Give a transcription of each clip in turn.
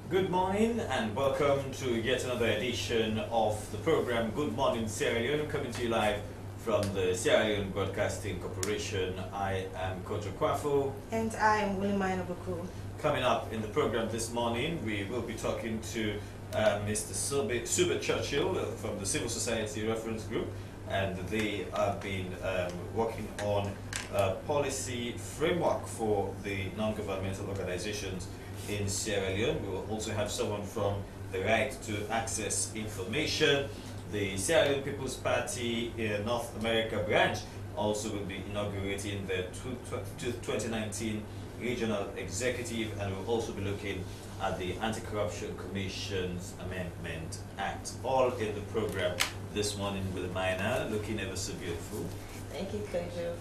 Good morning and welcome to yet another edition of the program Good Morning Sierra Leone, coming to you live from the Sierra Leone Broadcasting Corporation. I am Kojo Kwafo. And I am Willimine Obuku. Coming up in the program this morning, we will be talking to Mr. Sube Churchill from the Civil Society Reference Group, and they have been working on a policy framework for the non-governmental organizations in Sierra Leone. We will also have someone from the Right to Access Information. The Sierra Leone People's Party in North America branch also will be inaugurating the 2019 Regional Executive, and we'll also be looking at the Anti-Corruption Commission's Amendment Act. All in the program this morning with Mina, looking ever so beautiful. Thank you, Kojo.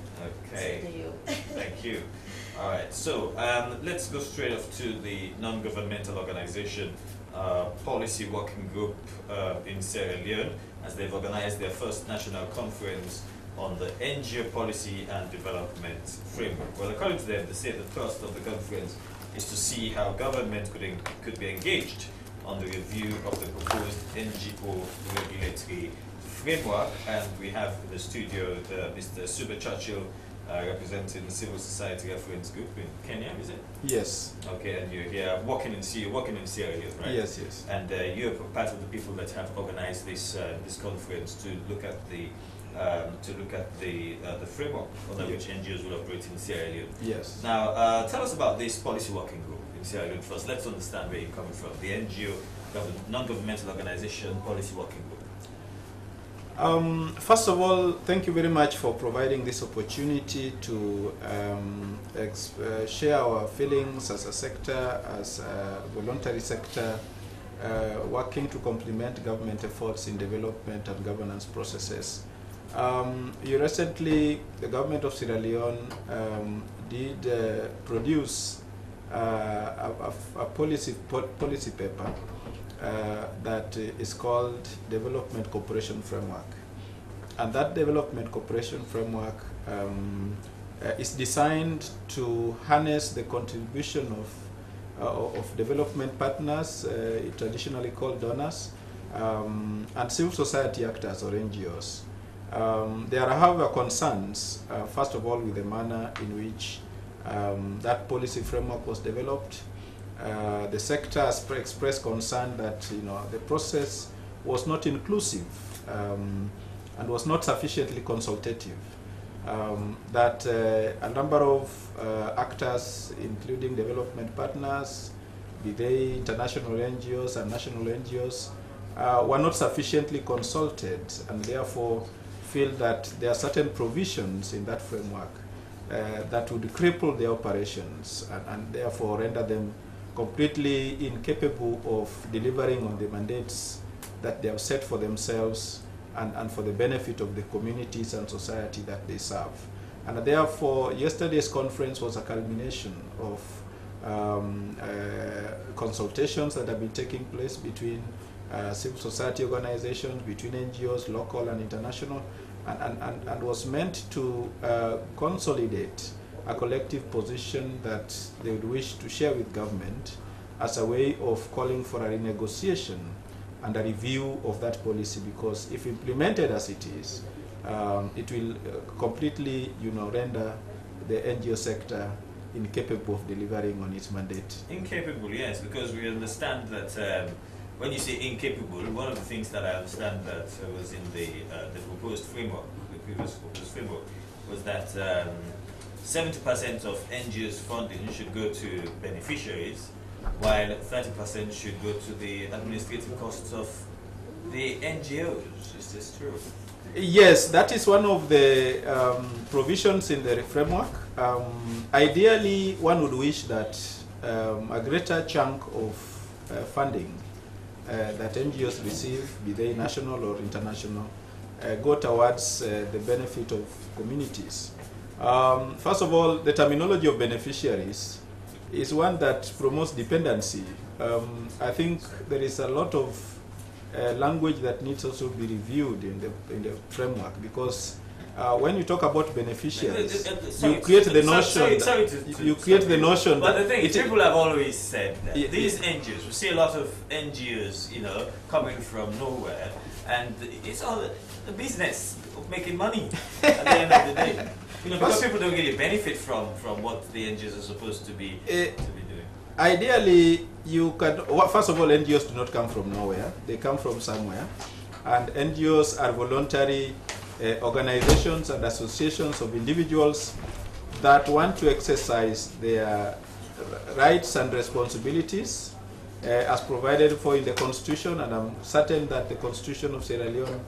Okay. To you. Thank you. All right, so let's go straight off to the non-governmental organization policy working group in Sierra Leone, as they've organized their first national conference on the NGO policy and development framework. Well, according to them, they say the thrust of the conference is to see how government could be engaged on the review of the proposed NGO regulatory framework. And we have in the studio Mr. Sube Churchill, representing the Civil Society Reference Group in Kenya, is it? Yes. Okay, and you're here working in Sierra Leone, right? Yes, yes. And you're part of the people that have organized this this conference to look at the framework under which NGOs will operate in Sierra Leone. Yes. Now, tell us about this policy working group in Sierra Leone first. Let's understand where you're coming from. The NGO, non-governmental organization policy working group. First of all, thank you very much for providing this opportunity to share our feelings as a sector, as a voluntary sector, working to complement government efforts in development and governance processes. Recently, the government of Sierra Leone did produce a policy paper that is called Development Cooperation Framework. And that Development Cooperation Framework is designed to harness the contribution of development partners, traditionally called donors, and civil society actors or NGOs. There are, however, concerns, first of all, with the manner in which that policy framework was developed. The sector has expressed concern that the process was not inclusive and was not sufficiently consultative. That a number of actors, including development partners, be they international NGOs and national NGOs, were not sufficiently consulted, and therefore feel that there are certain provisions in that framework that would cripple their operations and therefore render them completely incapable of delivering on the mandates that they have set for themselves and for the benefit of the communities and society that they serve. And therefore, yesterday's conference was a culmination of consultations that have been taking place between civil society organizations, between NGOs, local and international, and was meant to consolidate a collective position that they would wish to share with government as a way of calling for a renegotiation and a review of that policy, because if implemented as it is, it will completely render the NGO sector incapable of delivering on its mandate? Incapable, yes, because we understand that when you say incapable, one of the things that I understand that was in the proposed framework, the previous proposed framework, was that 70% of NGOs funding should go to beneficiaries, while 30% should go to the administrative costs of the NGOs. Is this true? Yes, that is one of the provisions in the framework. Ideally, one would wish that a greater chunk of funding that NGOs receive, be they national or international, go towards the benefit of communities. First of all, the terminology of beneficiaries is one that promotes dependency. I think there is a lot of language that needs also be reviewed in the framework, because when you talk about beneficiaries, you create the notion. You create the notion. But the thing is, people have always said that these NGOs, we see a lot of NGOs, you know, coming from nowhere, and it's all a business of making money at the end of the day. You know, because people don't really benefit from what the NGOs are supposed to be doing. Ideally, you can. First of all, NGOs do not come from nowhere; they come from somewhere, and NGOs are voluntary organizations and associations of individuals that want to exercise their rights and responsibilities as provided for in the Constitution, and I'm certain that the Constitution of Sierra Leone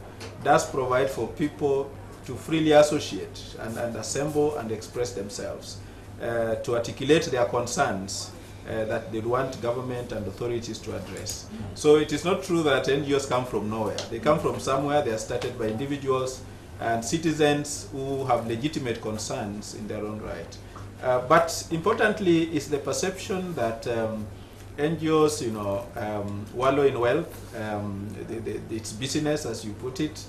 does provide for people to freely associate and assemble and express themselves, to articulate their concerns that they want government and authorities to address. So it is not true that NGOs come from nowhere. They come from somewhere. They are started by individuals and citizens who have legitimate concerns in their own right. But importantly is the perception that NGOs, you know, wallow in wealth, it's business, as you put it,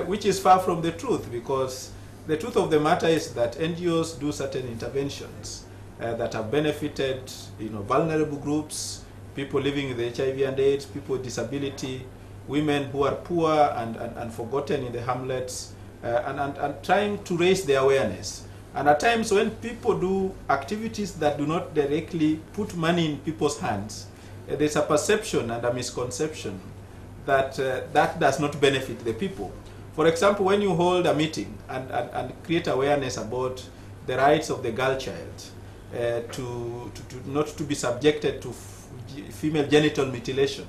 which is far from the truth, because the truth of the matter is that NGOs do certain interventions that have benefited, you know, vulnerable groups, people living with HIV and AIDS, people with disability, women who are poor and forgotten in the hamlets, and trying to raise their awareness. And at times when people do activities that do not directly put money in people's hands, there's a perception and a misconception that that does not benefit the people. For example, when you hold a meeting and create awareness about the rights of the girl child, to not to be subjected to female genital mutilation,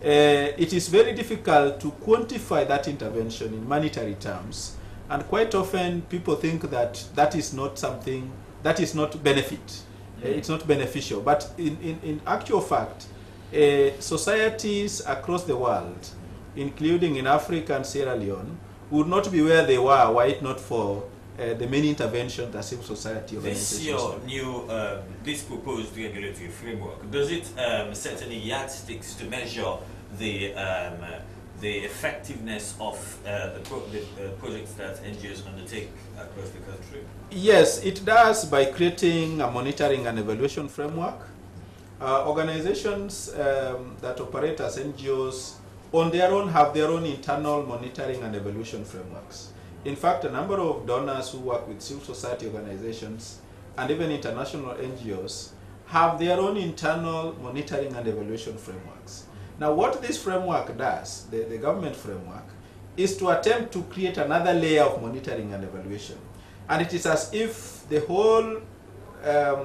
it is very difficult to quantify that intervention in monetary terms, and quite often people think that that is not something, that is not benefit, it's not beneficial. But in actual fact, societies across the world, including in Africa and Sierra Leone, would not be where they were it not for the many interventions that civil society organizations. This your new, this proposed regulatory framework, does it set any yardsticks to measure the effectiveness of the projects that NGOs undertake across the country? Yes, it does, by creating a monitoring and evaluation framework. Organizations that operate as NGOs on their own have their own internal monitoring and evaluation frameworks. In fact, a number of donors who work with civil society organizations and even international NGOs have their own internal monitoring and evaluation frameworks. Now, what this framework does, the government framework, is to attempt to create another layer of monitoring and evaluation. And it is as if the whole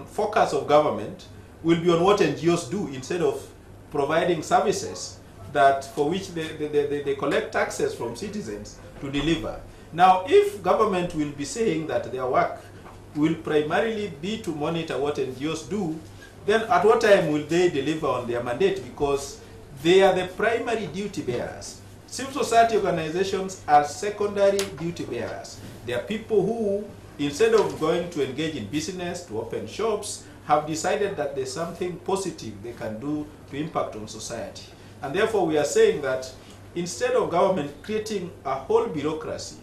focus of government will be on what NGOs do, instead of providing services that for which they collect taxes from citizens to deliver. Now, if government will be saying that their work will primarily be to monitor what NGOs do, then at what time will they deliver on their mandate? Because they are the primary duty bearers. Civil society organizations are secondary duty bearers. They are people who, instead of going to engage in business, to open shops, have decided that there's something positive they can do to impact on society. And therefore we are saying that instead of government creating a whole bureaucracy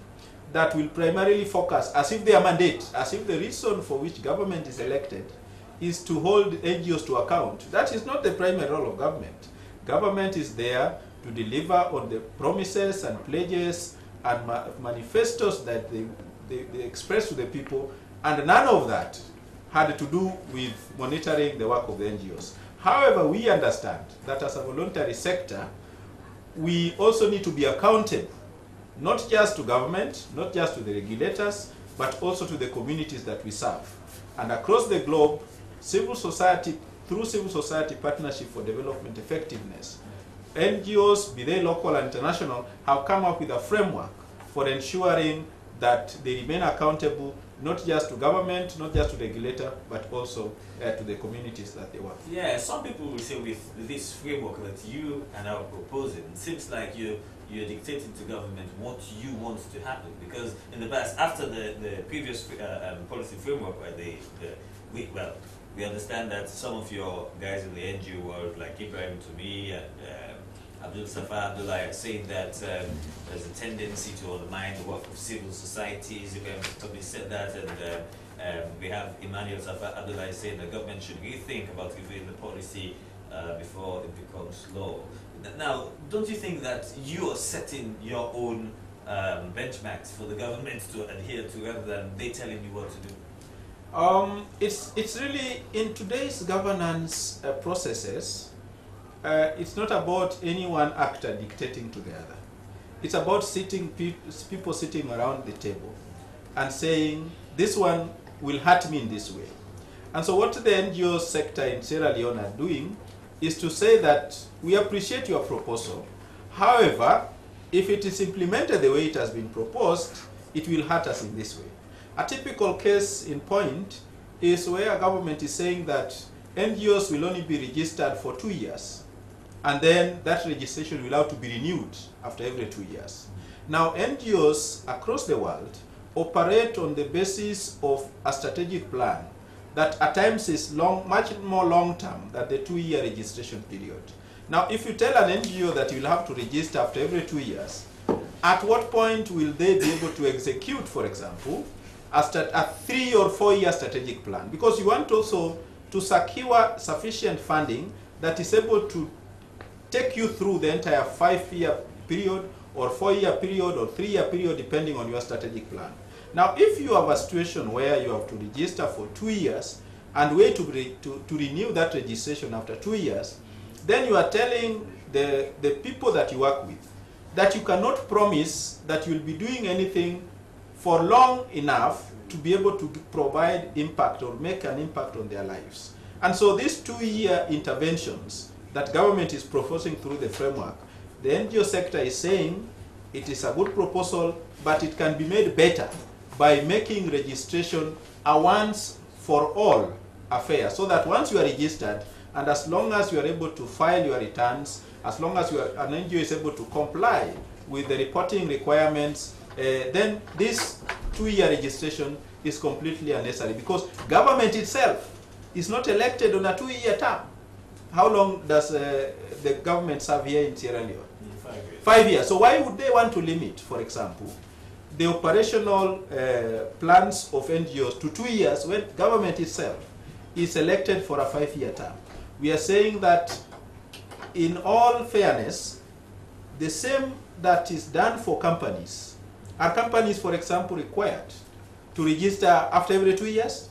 that will primarily focus, as if their mandate, as if the reason for which government is elected is to hold NGOs to account, that is not the primary role of government. Government is there to deliver on the promises and pledges and manifestos that they express to the people, And none of that had to do with monitoring the work of the NGOs. However, we understand that as a voluntary sector, we also need to be accountable, not just to government, not just to the regulators, but also to the communities that we serve. And across the globe, civil society, through civil society partnership for development effectiveness, NGOs, be they local and international, have come up with a framework for ensuring that they remain accountable, not just to government, not just to the regulator, but also to the communities that they work. Yeah, some people will say with this framework that you are now proposing, it seems like you're dictating to government what you want to happen. Because in the past, after the previous policy framework, we understand that some of your guys in the NGO world, like Ibrahim Tumi and Abdul Safar Abdullah, are saying that there's a tendency to undermine the work of civil societies. Ibrahim Tumi said that, and we have Emmanuel Safar Abdullah saying the government should rethink about reviewing the policy before it becomes law. Now, don't you think that you are setting your own benchmarks for the government to adhere to rather than they telling you what to do? It's really, in today's governance processes, it's not about any one actor dictating to the other. It's about people sitting around the table and saying, this one will hurt me in this way. And so what the NGO sector in Sierra Leone are doing is to say that we appreciate your proposal. However, if it is implemented the way it has been proposed, it will hurt us in this way. A typical case in point is where a government is saying that NGOs will only be registered for 2 years, and then that registration will have to be renewed after every 2 years. Now, NGOs across the world operate on the basis of a strategic plan that at times is much more long-term than the 2-year registration period. Now, if you tell an NGO that you'll have to register after every 2 years, at what point will they be able to execute, for example, a 3 or 4 year strategic plan? Because you want also to secure sufficient funding that is able to take you through the entire 5-year period or 4-year period or 3-year period, depending on your strategic plan. Now, if you have a situation where you have to register for 2 years and wait to renew that registration after 2 years, then you are telling the people that you work with that you cannot promise that you'll be doing anything for long enough to be able to provide impact or make an impact on their lives. And so these 2-year interventions that government is proposing through the framework, the NGO sector is saying it is a good proposal, but it can be made better by making registration a once for all affair, so that once you are registered, and as long as you are able to file your returns, as long as an NGO is able to comply with the reporting requirements, then this 2-year registration is completely unnecessary, because government itself is not elected on a 2-year term. How long does the government serve here in Sierra Leone? 5 years. 5 years. So why would they want to limit, for example, the operational plans of NGOs to 2 years when government itself is elected for a 5-year term? We are saying that in all fairness, the same that is done for companies. Are companies, for example, required to register after every 2 years?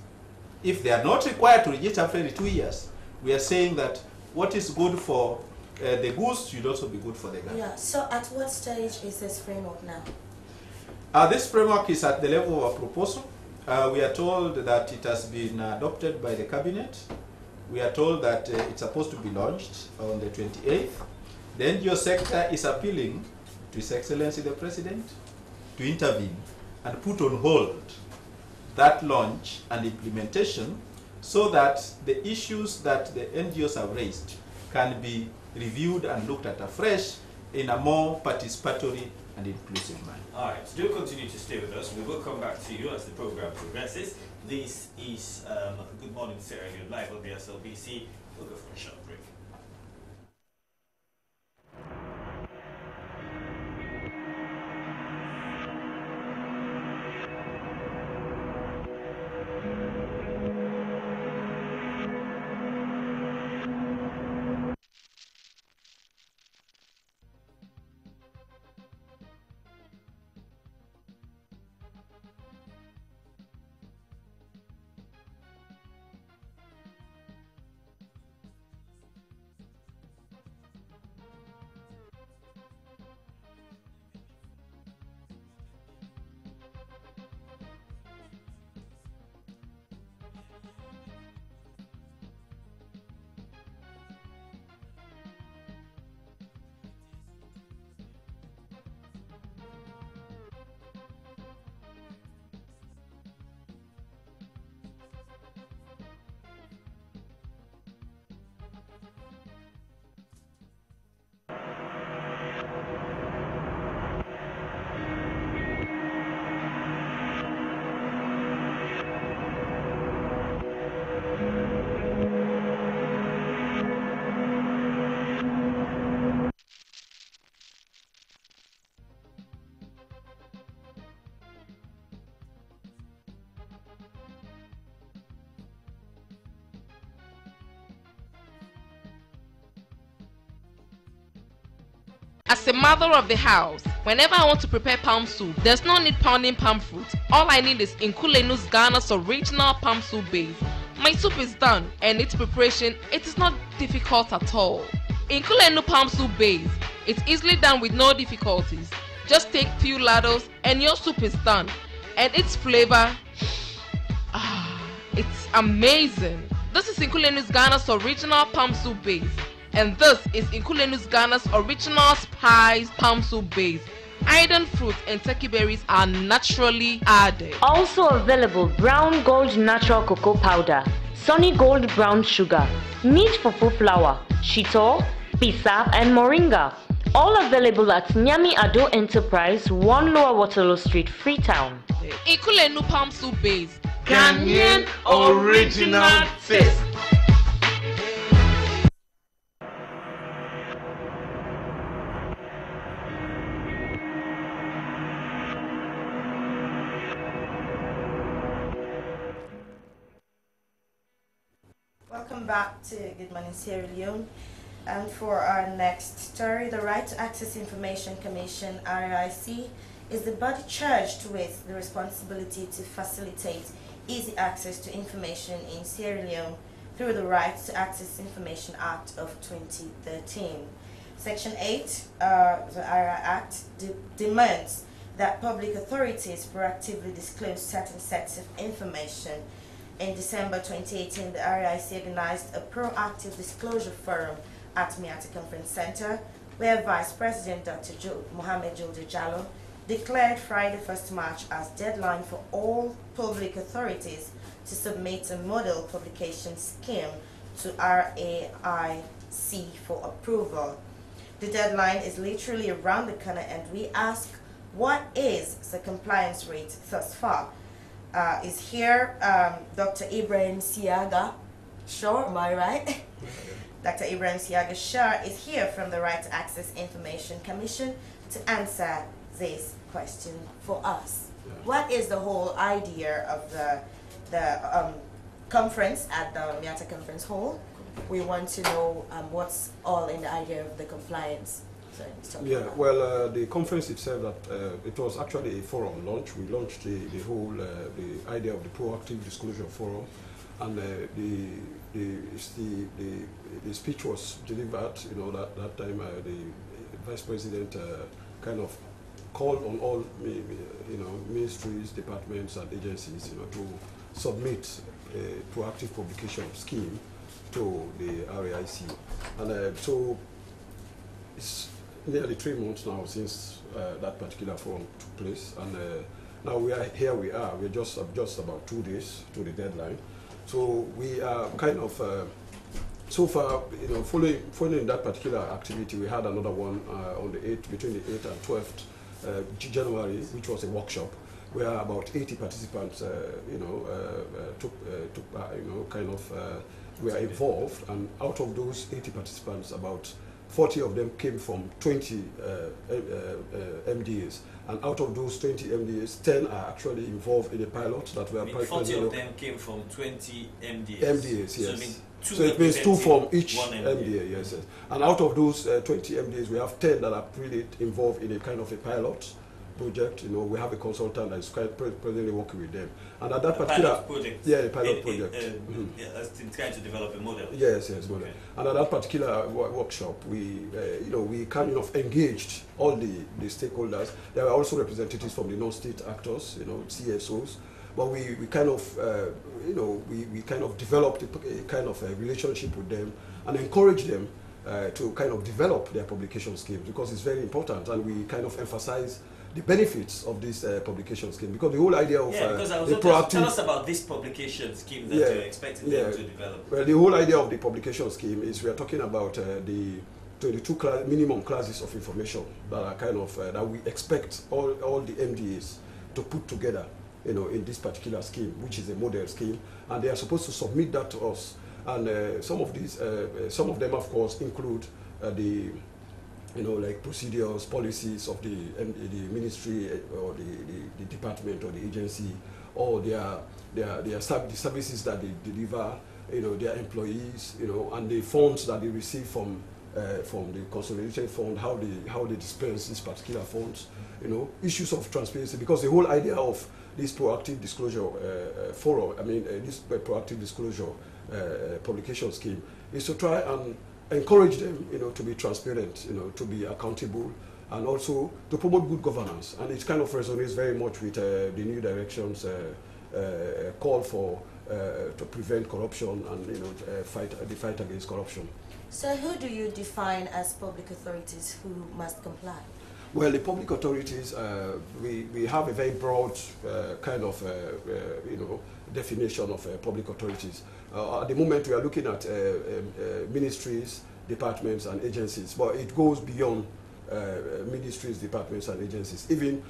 If they are not required to register after every 2 years, we are saying that what is good for the goose should also be good for the gander. Yeah, so at what stage is this framework now? This framework is at the level of a proposal. We are told that it has been adopted by the cabinet. We are told that it's supposed to be launched on the 28th. The NGO sector is appealing to His Excellency the President to intervene and put on hold that launch and implementation, so that the issues that the NGOs have raised can be reviewed and looked at afresh in a more participatory and inclusive manner. All right, do continue to stay with us. We will come back to you as the program progresses. This is Good Morning Sierra Leone live on the SLBC. We'll go for a short break. As a mother of the house, whenever I want to prepare palm soup, there's no need pounding palm fruit. All I need is Nkulenu's Ghana's original palm soup base. My soup is done, and its preparation, it is not difficult at all. Nkulenu palm soup base, it's easily done with no difficulties. Just take few ladles and your soup is done. And its flavor, it's amazing. This is Nkulenu's Ghana's original palm soup base. And this is Nkulenu's Ghana's original spiced palm soup base. Iron fruit and turkey berries are naturally added. Also available brown gold natural cocoa powder, sunny gold brown sugar, meat fufu flour, shito, pisa and moringa. All available at Nyami Ado Enterprise, 1 Lower Waterloo Street, Freetown. Nkulenu palm soup base. Ghanaian original taste. Welcome back to Good Morning Sierra Leone. And for our next story, the Right to Access Information Commission, RIC, is the body charged with the responsibility to facilitate easy access to information in Sierra Leone through the Right to Access Information Act of 2013. Section 8 of the RI Act demands that public authorities proactively disclose certain sets of information. In December 2018, the RIC organized a proactive disclosure forum at Miata Conference Center, where Vice President Dr. Mohamed Julde Jallo declared Friday 1st March as deadline for all public authorities to submit a model publication scheme to RAIC for approval. The deadline is literally around the corner, and we ask, what is the compliance rate thus far? Is here Dr. Ibrahim Siaga. Sure, am I right? Dr. Ibrahim Siaga Shah is here from the Right to Access Information Commission to answer this question for us. Yeah. What is the whole idea of the conference at the Miata Conference Hall? We want to know what's all in the idea of the compliance. Yeah, well, the conference itself, it was actually a forum launch. We launched the whole the idea of the proactive disclosure forum, and the speech was delivered. You know, that time the vice president kind of called on all ministries, departments, and agencies, to submit a proactive publication scheme to the RAIC, and so it's nearly 3 months now since that particular forum took place, and now we're just about 2 days to the deadline. So we are kind of so far, following that particular activity, we had another one on the 8th, between the 8th and 12th January, which was a workshop where about 80 participants were involved, and out of those 80 participants, about 40 of them came from 20 MDAs, and out of those 20 MDAs, 10 are actually involved in a pilot that we are 40 of them came from 20 MDAs. MDAs, yes. So it means 2 from each one MDA, yes. And out of those 20 MDAs, we have 10 that are really involved in a kind of a pilot project. We have a consultant that is presently working with them. And at that particular project. Yeah, a pilot project. It's trying to develop a model. Yes, model. Okay. And at that particular workshop, we kind of engaged all the stakeholders. There were also representatives from the non-state actors, CSOs. But we kind of we kind of developed a kind of a relationship with them and encouraged them to kind of develop their publication schemes, because it's very important, and we kind of emphasize the benefits of this publication scheme, because the whole idea of the proactive... Tell us about this publication scheme that you're expecting them to develop. Well, the whole idea of the publication scheme is we are talking about the 22 minimum classes of information that are kind of that we expect all the MDAs to put together, in this particular scheme, which is a model scheme, and they are supposed to submit that to us. And some of them, of course, include like procedures, policies of the ministry or the department or the agency, or the services that they deliver, their employees, and the funds that they receive from from the consolidated fund, how they disperse these particular funds, issues of transparency, because the whole idea of this proactive disclosure forum, this proactive disclosure publication scheme is to try and encourage them, to be transparent, to be accountable, and also to promote good governance. And it kind of resonates very much with the new direction's call for to prevent corruption and the fight against corruption. So who do you define as public authorities who must comply? Well, the public authorities, we have a very broad kind of definition of public authorities. At the moment, we are looking at ministries, departments, and agencies, but it goes beyond ministries, departments, and agencies. Even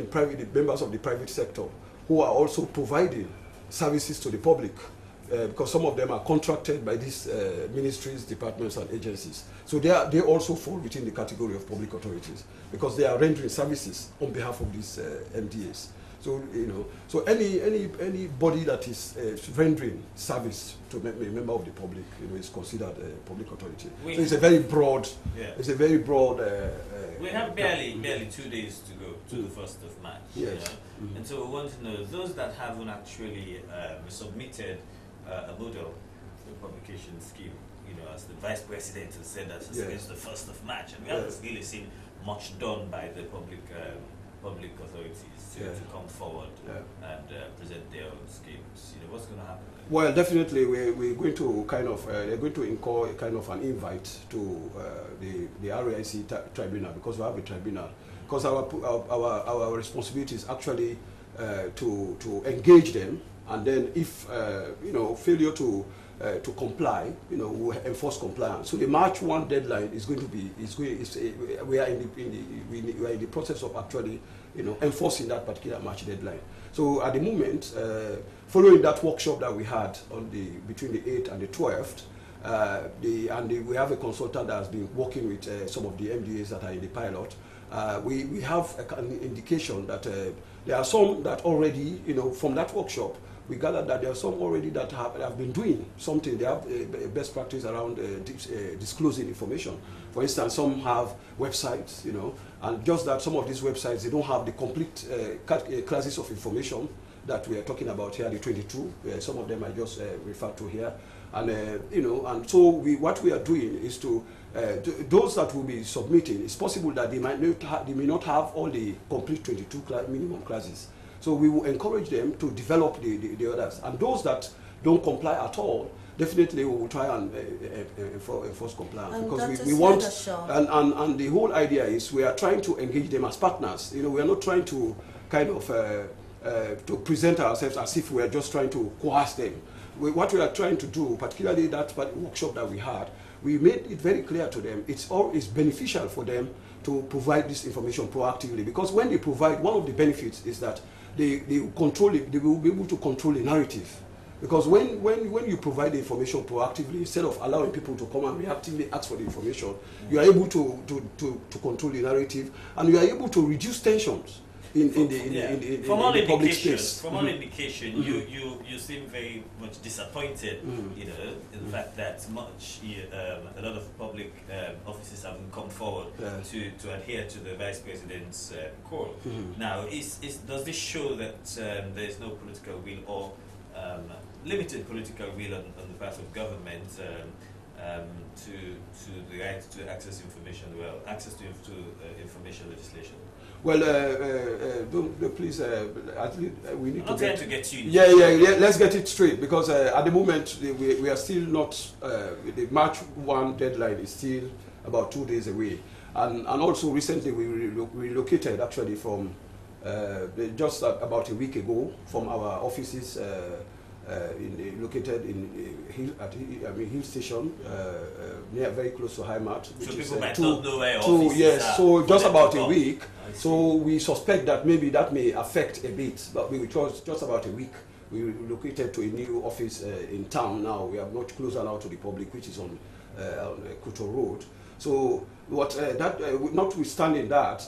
private members of the private sector who are also providing services to the public, because some of them are contracted by these ministries, departments, and agencies. So they also fall within the category of public authorities because they are rendering services on behalf of these MDAs. So so any body that is rendering service to a member of the public, is considered a public authority. So it's a very broad. Yeah. It's a very broad. We have barely 2 days to go to the 1st of March. Yes. And so we want to know those that haven't actually submitted a model publication scheme. As the Vice President has said that it's the 1st of March, and we haven't really seen much done by the public authorities to come forward and present their own schemes. What's going to happen? Well, definitely we're going to they're going to incur a kind of an invite to the RAIC tribunal, because we have a tribunal. Because our responsibility is actually to engage them, and then if failure to comply, we'll enforce compliance. So the March 1 deadline is going to be we are in the process of actually enforcing that particular March deadline. So at the moment, following that workshop that we had between the 8th and the 12th, we have a consultant that has been working with some of the MDAs that are in the pilot. We have an indication that there are some that already, from that workshop, we gathered that there are some already that have been doing something. They have best practice around disclosing information. For instance, some have websites, and just that some of these websites, they don't have the complete classes of information that we are talking about here, the 22. Some of them I just referred to here. And, and so what we are doing is to, those that will be submitting, it's possible that they may not have all the complete 22 minimum classes. So we will encourage them to develop the others. And those that don't comply at all, definitely we will try and enforce compliance. And because we want, and the whole idea is we are trying to engage them as partners. We are not trying to kind of to present ourselves as if we are just trying to coerce them. What we are trying to do, particularly that workshop that we had, we made it very clear to them it's beneficial for them to provide this information proactively, because when they provide, one of the benefits is that they control it, they will be able to control the narrative. Because when you provide the information proactively, instead of allowing people to come and reactively ask for the information, you are able to control the narrative, and you are able to reduce tensions in the public space. From all indication, you seem very much disappointed, in the fact that a lot of public offices haven't come forward to adhere to the Vice President's call. Now, does this show that there is no political will or limited political will on the part of government to the right to access information, access to information legislation? Well, please, we need I'm not trying to get you. Yeah, let's get it straight, because at the moment we are still not, the March 1 deadline is still about 2 days away. And also recently we relocated actually from, just about a week ago, from our offices located in Hill Station, very close to High Mart. So people might not know where offices are. So just about a week. So we suspect that maybe that may affect a bit, but we just about a week. We relocated to a new office in town now. We are much closer now to the public, which is on Kuto Road. So notwithstanding that,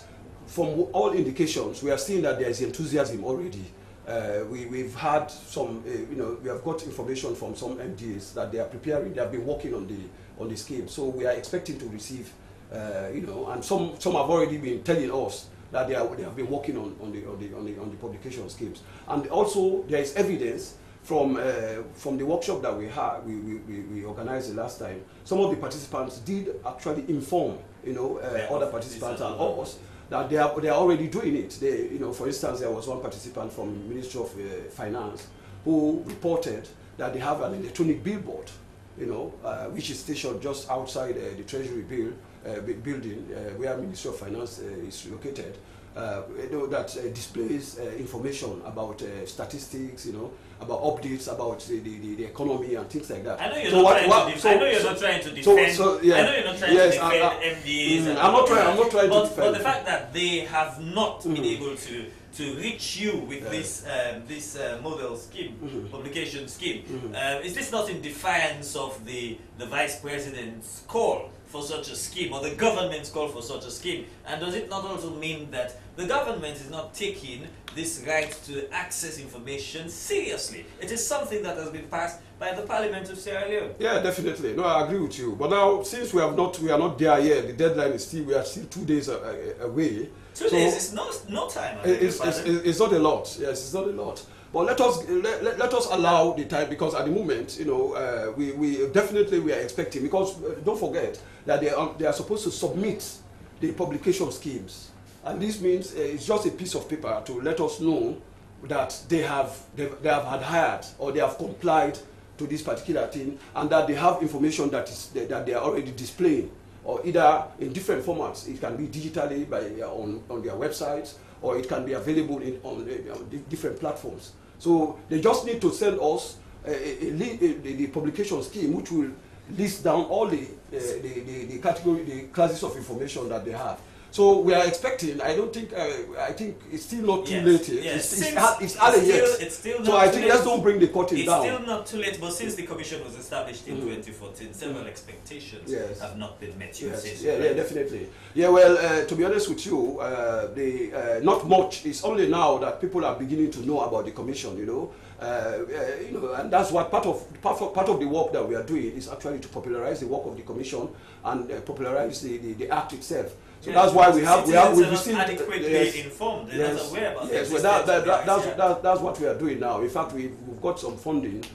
from all indications, we are seeing that there is enthusiasm already we've had some, we have got information from some MDAs that they are preparing. They have been working on the scheme. So we are expecting to receive, and some have already been telling us that they have been working on the publication schemes. And also there is evidence from the workshop that we had, we organized the last time. Some of the participants did actually inform, other participants and us that they are already doing it. They, for instance, there was one participant from the Ministry of Finance who reported that they have an electronic billboard, which is stationed just outside the Treasury building where Ministry of Finance is located. That displays information about statistics, about updates about the economy and things like that. I know you're not trying to defend. I know you're not trying to defend MDs. I'm not trying to defend. But the fact that they have not been able to reach you with this model scheme, publication scheme, is this not in defiance of the Vice President's call for such a scheme, or the government's call for such a scheme? And does it not also mean that the government is not taking this right to access information seriously? It is something that has been passed by the Parliament of Sierra Leone. Yeah, definitely. No, I agree with you. But now, since we are not there yet, the deadline is we are still 2 days away. 2 days is no time. It's not a lot. Yes, it's not a lot. But let us allow the time, because at the moment, we definitely are expecting, because don't forget that they are supposed to submit the publication schemes, and this means it's just a piece of paper to let us know that they have adhered or they have complied to this particular thing, and that they have information that they are already displaying, or either in different formats. It can be digitally on their websites, or it can be available on different platforms. So they just need to send us the publication scheme, which will list down all the classes of information that they have. So we are expecting. I think it's still not too late. Yes. It's early yet. It's still not so I too think late. let's don't bring the curtain down. It's still not too late, but since the commission was established in 2014, several expectations have not been met. Yeah, definitely. Yeah, well, to be honest with you, not much. It's only now that people are beginning to know about the commission. And that's what part of the work that we are doing is actually to popularize the work of the commission and popularize the act itself. So that's why we've received adequately informed. They're not aware about yes, that's what we are doing now. In fact, we've got some funding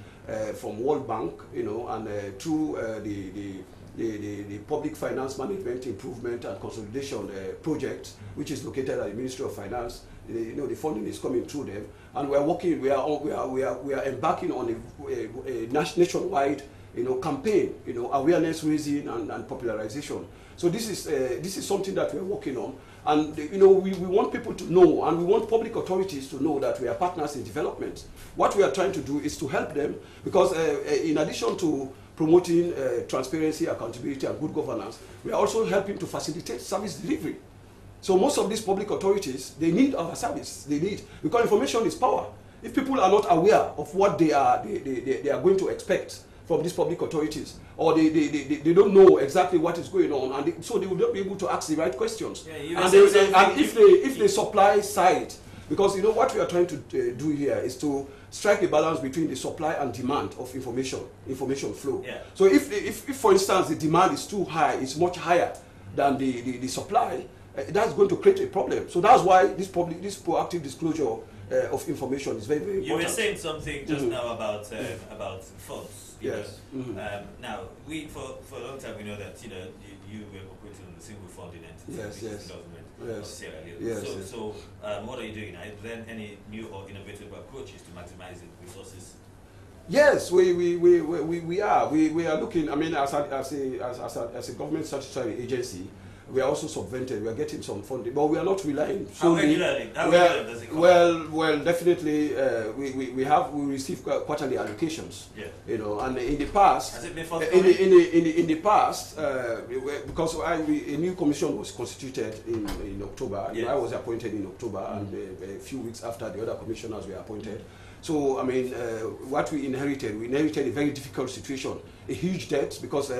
from World Bank, and through the Public Finance Management Improvement and Consolidation Project, which is located at the Ministry of Finance. The funding is coming through them, and we are working. We are embarking on a nationwide, campaign, awareness raising and popularization. So this is something that we are working on, and we want people to know, and we want public authorities to know that we are partners in development. What we are trying to do is to help them, because in addition to promoting transparency, accountability, and good governance, we are also helping to facilitate service delivery. So most of these public authorities, they need our service. Because information is power. If people are not aware of what they are going to expect from these public authorities, or they don't know exactly what is going on, and so they will not be able to ask the right questions. And if they supply side, because what we are trying to do here is to strike a balance between the supply and demand of information flow. Yeah. So if for instance the demand is too high, it's much higher than the supply, that's going to create a problem. So that's why this proactive disclosure of information is very, very important. You were saying something just now about funds. Yes. Now, for a long time we know that you were operating on the single funding entity, yes. government of Sierra Leone. Yes, so what are you doing? Are there any new or innovative approaches to maximizing resources? Yes, we are. We are looking. I mean, as a government statutory agency, we are also subvented. We are getting some funding, but we are not relying solely. How regularly does it come? Well, definitely we receive quarterly allocations. Yeah. And in the past, has it been forthcoming? in the past, because a new commission was constituted in October. Yes. I was appointed in October, and a few weeks after the other commissioners were appointed. So, I mean, what we inherited a very difficult situation, a huge debt, because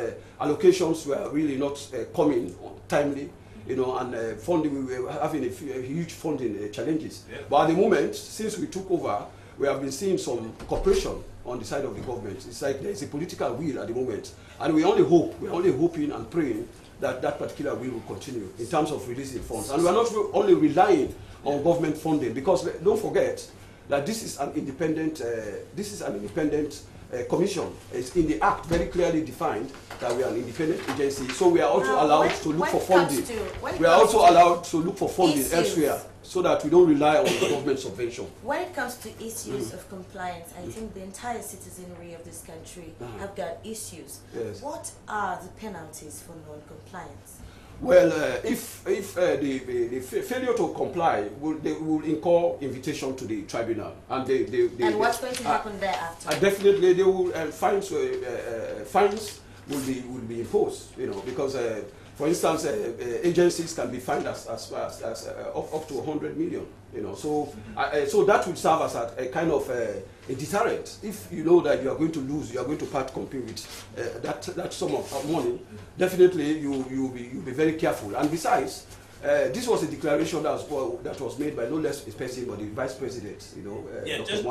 allocations were really not coming timely. you know, and funding, we were having a huge funding challenges. Yeah. But at the moment, since we took over, we have been seeing some cooperation on the side of the government. It's like there's a political will at the moment, and we're only hoping and praying that that particular will continue in terms of releasing funds. And we're not only relying on government funding, because don't forget that this is an independent commission. It's in the Act very clearly defined that we are an independent agency, so we are also allowed to look for funding. We are also allowed to look for funding elsewhere, so that we don't rely on the government subvention. When it comes to issues of compliance, I think the entire citizenry of this country have got issues. Yes. What are the penalties for non-compliance? Well, if the failure to comply, they will incur invitation to the tribunal, and and what's going to happen thereafter? Definitely, they will fines will be imposed. You know, because for instance, agencies can be fined as up to 100 million. You know, so so that would serve as a kind of a deterrent. If you know that you are going to lose, you are going to part company with that sum of money, definitely you'll be very careful. And besides, this was a declaration that was made by no less a person but the Vice President. You know, just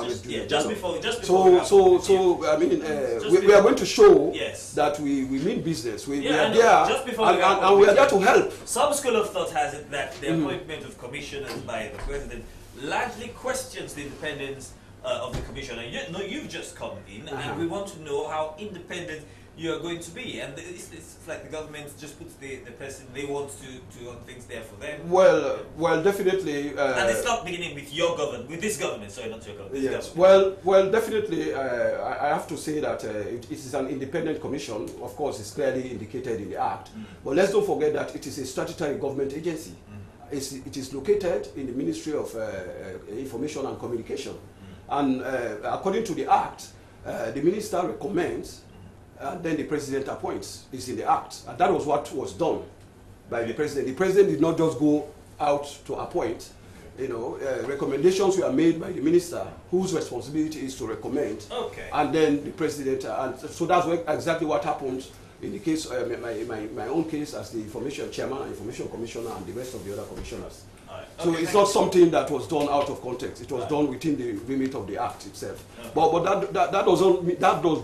before. So I mean, we are going to show that we mean business. We are there, and we are there to help. Some school of thought has it that the appointment of commissioners by the President largely questions the independence of the commission. And you've just come in, and we want to know how independent you are going to be. And it's like the government just puts the person they want to run things there for them. Well, definitely. And it's not beginning with your government, with this government. Sorry, not your government. Yes. Well, definitely. I have to say that it is an independent commission. Of course, it's clearly indicated in the Act. But let's don't forget that it is a statutory government agency. It is located in the Ministry of Information and Communication. And according to the Act, the minister recommends, and then the president appoints. It's in the Act. And that was what was done by the president. The president did not just go out to appoint. You know, recommendations were made by the minister, whose responsibility is to recommend. Okay. And then the president, and so that's exactly what happened in the case, my own case as the information chairman and information commissioner and the rest of the other commissioners. So it's not something that was done out of context. It was done within the remit of the Act itself. But that does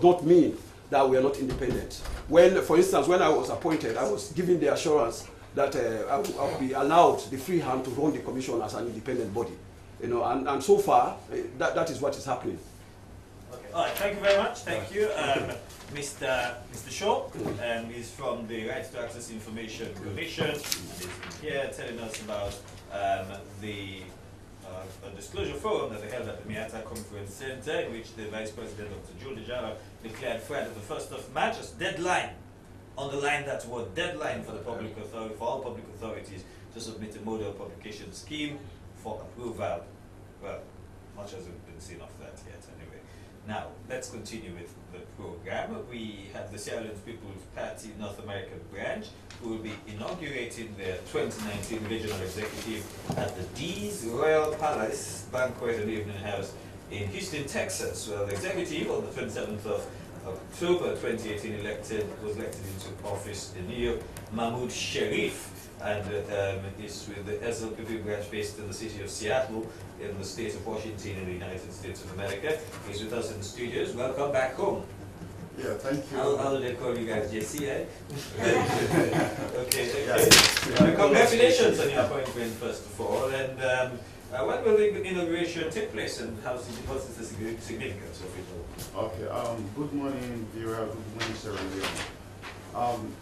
not mean that we are not independent. When, for instance, when I was appointed, I was given the assurance that I would be allowed the free hand to run the commission as an independent body. You know, and so far, that is what is happening. Okay. All right. Thank you very much. Thank you, Mr. Shaw. He's from the Right to Access Information Commission. He's here telling us about the disclosure forum that they held at the Miata Conference Center, in which the Vice President, Dr. Julie Jara, declared Friday the 1st of March as deadline. Underline that word, deadline, for the public authority, for all public authorities to submit a model publication scheme for approval. Well, much has been seen of that yet, anyway. Now, let's continue with the program. We have the Sierra Leone People's Party North American branch, who will be inaugurating their 2019 regional executive at the D's Royal Palace Banquet and Evening House in Houston, Texas. Well, the executive on the 27th of October 2018 was elected into office in New York, Mahmoud Sharif, and is with the SLPP branch based in the city of Seattle in the state of Washington in the United States of America. He's with us in the studios. Welcome back home. Yeah, thank you. How do they call you guys? JC, eh? Okay. Yeah. Congratulations on your appointment, first of all. And when will the inauguration take place, and what's the significance of it all? Okay. Good morning, viewer. Good morning, Sierra Leone.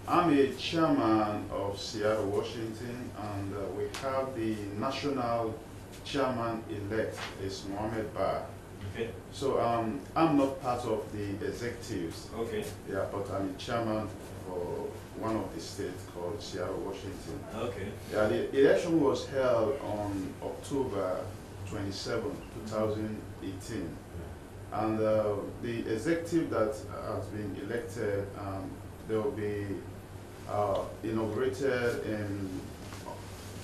I'm a chairman of Seattle, Washington, and we have the national chairman-elect is Mohammed Bar. Okay. So I'm not part of the executives. Okay. Yeah, but I'm a chairman for one of the states called Seattle, Washington. Okay. Yeah, the election was held on October 27, 2018. And the executive that has been elected, they will be inaugurated in,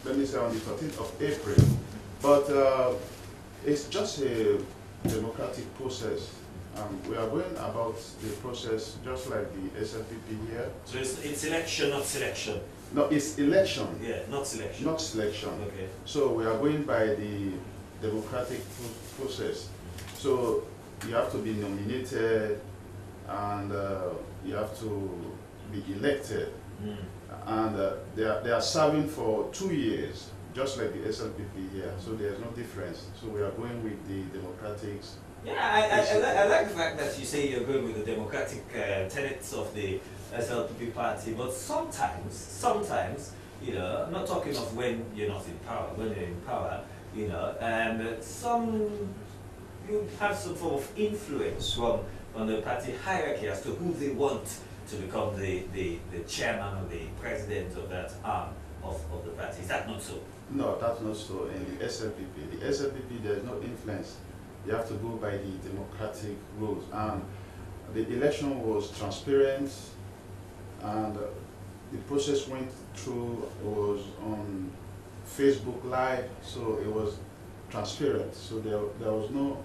let me say, on the 13th of April. But it's just a democratic process. We are going about the process just like the SLPP here. So it's election, not selection. No, it's election. Yeah, not selection. Not selection. Okay. So we are going by the democratic process. So you have to be nominated and you have to be elected. Mm. And they are serving for 2 years, just like the SLPP here. So there's no difference. So we are going with the democratics. Yeah, I like the fact that you say you're going with the democratic tenets of the SLPP party, but sometimes, you know, I'm not talking of when you're not in power, when you're in power, you know, and you have some form of influence on the party hierarchy as to who they want to become the chairman or the president of that arm of the party. Is that not so? No, that's not so in the SLPP. The SLPP, there's no influence. You have to go by the democratic rules. And the election was transparent, and the process went through, it was on Facebook Live, so it was transparent. So there was no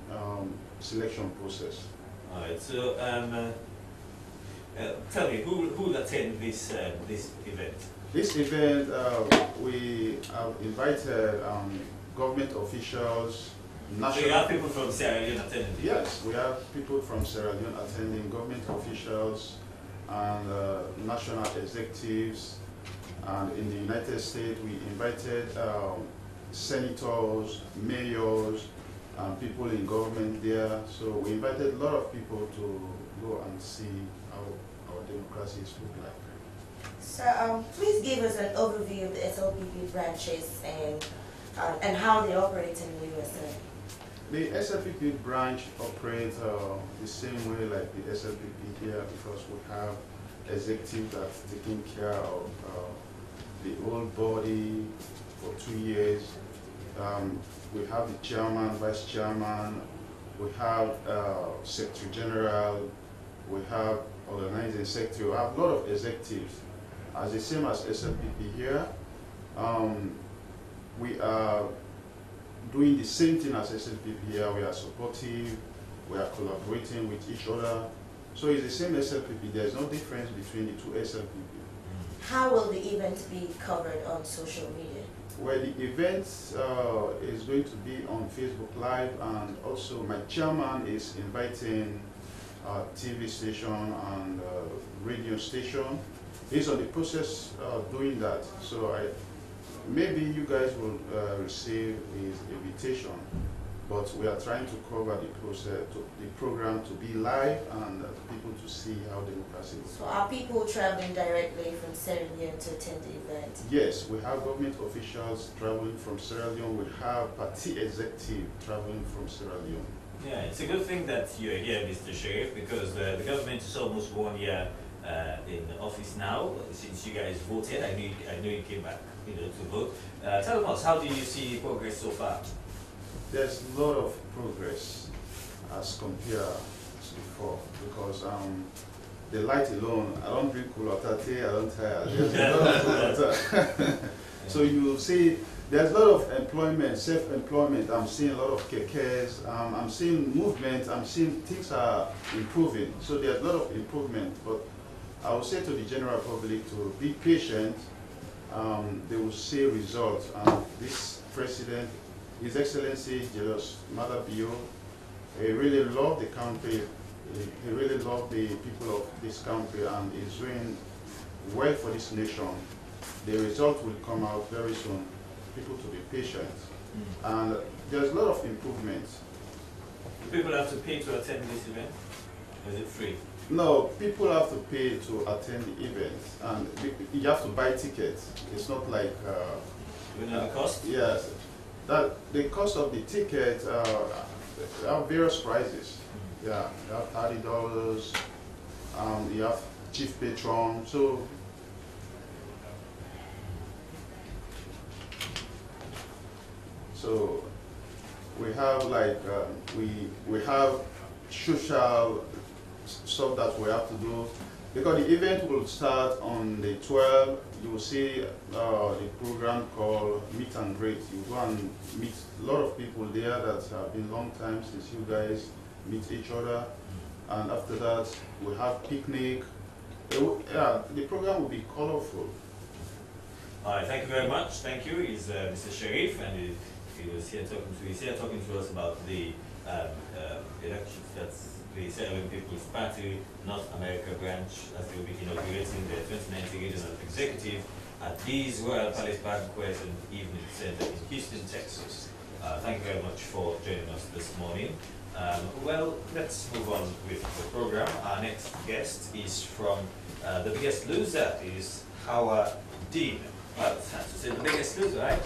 selection process. All right. So tell me, who will attend this event? This event, we have invited government officials. So you have people from Sierra Leone attending? Yes, we have people from Sierra Leone attending, government officials and national executives. And in the United States, we invited senators, mayors, and people in government there. So we invited a lot of people to go and see how our democracy is look like. So please give us an overview of the SLPP branches and how they operate in the USA. The SLPP branch operates the same way like the SLPP here, because we have executive that's taking care of the whole body for 2 years. We have the chairman, vice chairman, we have secretary general, we have organizing secretary, we have a lot of executives. As the same as SLPP here, we are doing the same thing as SLPP here. We are supportive, we are collaborating with each other. So it's the same SLPP. There's no difference between the two SLPP. How will the event be covered on social media? Well, the event is going to be on Facebook Live, and also my chairman is inviting TV station and radio station. He's on the process of doing that. So maybe you guys will receive his invitation, but we are trying to cover the process, the program to be live and people to see how democracy works. So are people traveling directly from Sierra Leone to attend the event? Yes, we have government officials traveling from Sierra Leone. We have party executive traveling from Sierra Leone. Yeah, it's a good thing that you're here, Mr. Sheriff, because the government is almost 1 year in office now. Since you guys voted, I know you came back, you know, to vote. Tell us, how do you see progress so far? There's a lot of progress as compared to before, because the light alone, I don't drink Kulatate, I don't tire. There's a lot of Kulata. So you will see there's a lot of employment, self-employment. I'm seeing a lot of kekes, I'm seeing movement, I'm seeing things are improving. So there's a lot of improvement, but I would say to the general public to be patient. They will see results. This president, His Excellency Julius Mother Bio, he really loved the country. He really loved the people of this country, and is doing well for this nation. The result will come out very soon. People to be patient. And there's a lot of improvements. Do people have to pay to attend this event? Or is it free? No, people have to pay to attend the event, and you have to buy tickets. It's not like Do you know the cost? yes, that the cost of the ticket have various prices. Yeah, you have $30. You have chief patron. So we have like we have social stuff that we have to do, because the event will start on the 12th. You will see the program called Meet and Greet. You go and meet a lot of people there that have been long time since you guys meet each other. And after that, we have picnic. The program will be colorful. All right, thank you very much. Thank you. He's Mr. Sharif, and he's here talking to us about the elections. That's the Sierra Leone People's Party North America branch, as they will be inaugurating their 2019 regional executive at Lee's Royal Palace Banquet and Evening Center in Houston, Texas. Thank you very much for joining us this morning. Well, let's move on with the program. Our next guest is from The Biggest Loser, is Howard Dean. Well, it's hard to say The Biggest Loser, right?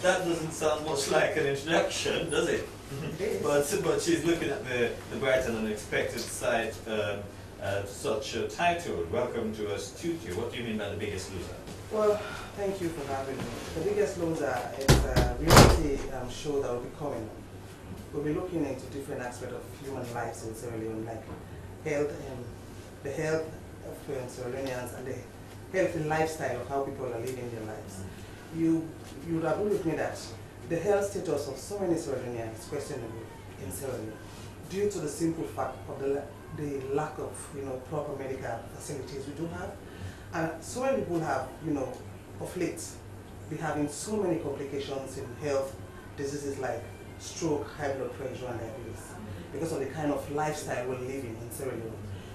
That doesn't sound much like an introduction, does it? but she's looking at the bright and unexpected side such a title. Welcome to our studio. What do you mean by The Biggest Loser? Well, thank you for having me. The Biggest Loser is a reality show that will be coming. We'll be looking into different aspects of human lives in Sierra Leone, like health and the health of Sierra Leoneans and the healthy lifestyle of how people are living their lives. You would agree with me that the health status of so many Sierra Leoneans is questionable in Sierra Leone due to the simple fact of the lack of proper medical facilities we do have. And so many people have, of late, be having so many complications in health diseases like stroke, high blood pressure, and diabetes because of the kind of lifestyle we're living in Sierra Leone.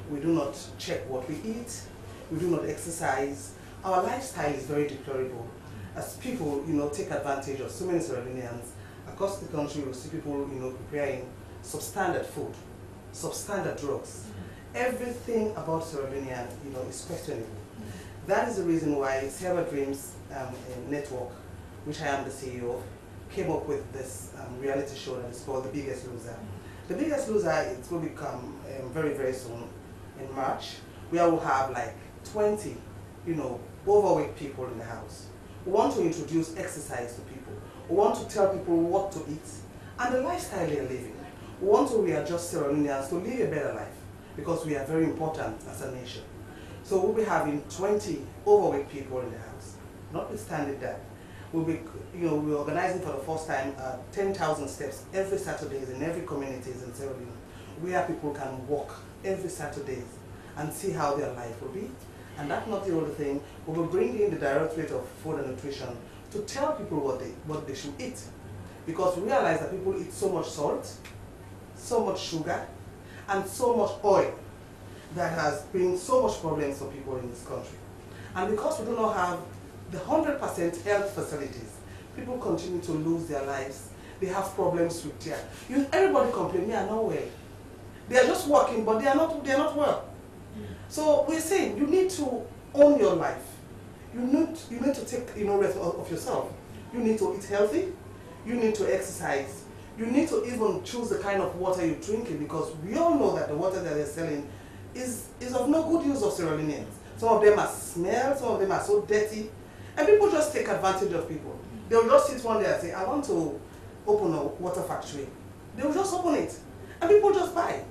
We do not check what we eat, we do not exercise. Our lifestyle is very deplorable. As people, take advantage of so many Sierra Leoneans across the country, we see people, preparing substandard food, substandard drugs. Everything about Sierra Leone, is questionable. That is the reason why Sierra Dreams Network, which I am the CEO of, came up with this reality show that is called The Biggest Loser. The Biggest Loser, it will become very, very soon in March, where we'll have like 20, overweight people in the house. We want to introduce exercise to people. We want to tell people what to eat and the lifestyle they're living. We want to readjust Sierra Leoneans to live a better life because we are very important as a nation. So we'll be having 20 overweight people in the house. Notwithstanding that, we're organizing for the first time 10,000 steps every Saturdays in every communities in Sierra Leone, where people can walk every Saturday and see how their life will be. And that's not the only thing. We will bring in the Directorate of Food and Nutrition to tell people what they should eat. Because we realize that people eat so much salt, so much sugar, and so much oil that has been so much problems for people in this country. And because we do not have the 100% health facilities, people continue to lose their lives. They have problems with their... everybody complains, they are not well. They are just working, but they are not well. So we're saying you need to own your life. You need to take rest of yourself. You need to eat healthy. You need to exercise. You need to even choose the kind of water you're drinking, because we all know that the water that they're selling is of no good use of Sierra Leoneans. Some of them are smell, some of them are so dirty, and people just take advantage of people. They will just sit one day and say, I want to open a water factory. They will just open it, and people just buy.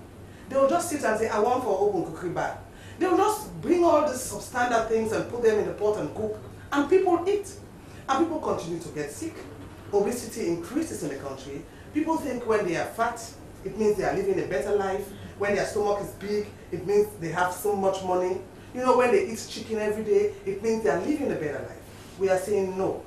They will just sit and say, I want to open cookery bar. They will just bring all these substandard things and put them in the pot and cook, and people eat. And people continue to get sick. Obesity increases in the country. People think when they are fat, it means they are living a better life. When their stomach is big, it means they have so much money. When they eat chicken every day, it means they are living a better life. We are saying no.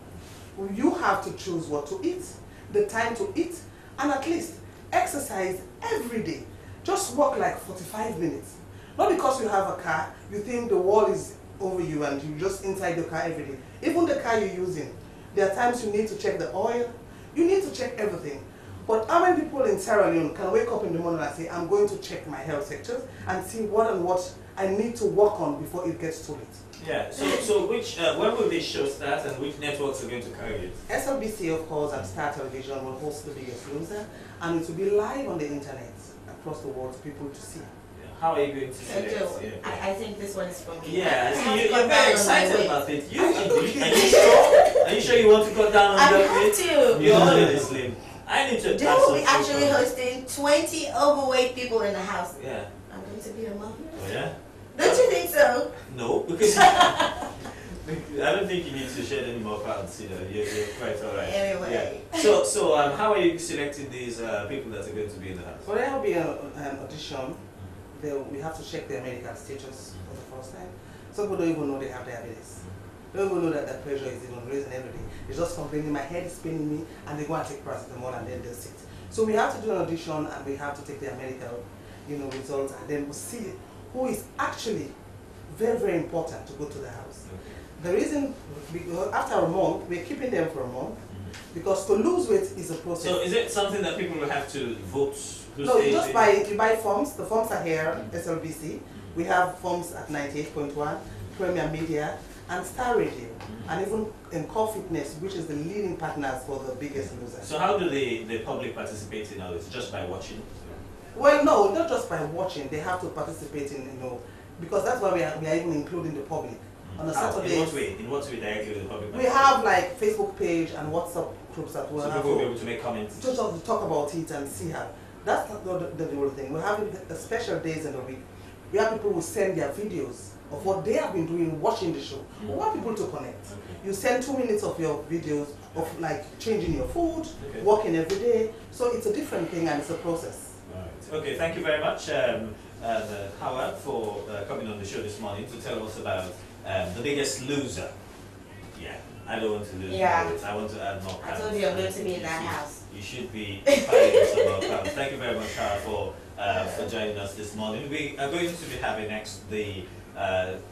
You have to choose what to eat, the time to eat, and at least exercise every day. Just walk like 45 minutes. Not because you have a car, you think the wall is over you and you just inside the car every day. Even the car you're using, there are times you need to check the oil, you need to check everything. But how many people in Sierra Leone can wake up in the morning and say, I'm going to check my health sectors and see what I need to work on before it gets too late? Yeah, so when will this show start and which networks are going to carry it? SLBC, of course, and Star Television will host The Biggest Loser, and it will be live on the internet across the world for people to see. How are you going to select? Joe, I think this one is for me. Yeah, you're very excited about it. Are you sure you want to cut down on your weight? I have to. You're already slim. I need to. Joe will be actually hosting 20 overweight people in the house. Yeah. I'm going to be a mom. Oh yeah? Don't you think so? No, because I don't think you need to shed any more pounds. You're quite all right. Anyway. Yeah. So how are you selecting these people that are going to be in the house? Well, there will be an audition. We have to check their medical status for the first time. Some people don't even know they have diabetes. They don't even know that the pressure is even raising every day. They're just complaining, my head is spinning me, and they go and take paracetamol and then they'll sit. So we have to do an audition and we have to take their medical, results, and then we'll see who is actually very, very important to go to the house. The reason, after a month, we're keeping them for a month, because to lose weight is a process. So is it something that people will have to vote? No, you just buy forms. The forms are here, SLBC. We have forms at 98.1, Premier Media, and Star Radio, and even in Core Fitness, which is the leading partners for the Biggest Loser. So how do the public participate in all this? Just by watching? Well, no, not just by watching. They have to participate in, because that's why we are even including the public. On a Saturday. In what way? In what way directly with the public? We have like Facebook page and WhatsApp groups that will so people will be able to make comments. Just to talk about it and see how. That's not the whole thing. We have the special days in the week. We have people who send their videos of what they have been doing watching the show. We want people to connect. You send 2 minutes of your videos of like changing your food, walking every day. So it's a different thing and it's a process. Right. Okay, thank you very much, Howard, for coming on the show this morning to tell us about the biggest loser. Yeah, I don't want to lose weight. I want to add more pounds. I told you I'm going to be in that house. You should be fighting some more pounds. Thank you very much, Howard, for joining us this morning. We are going to be having next the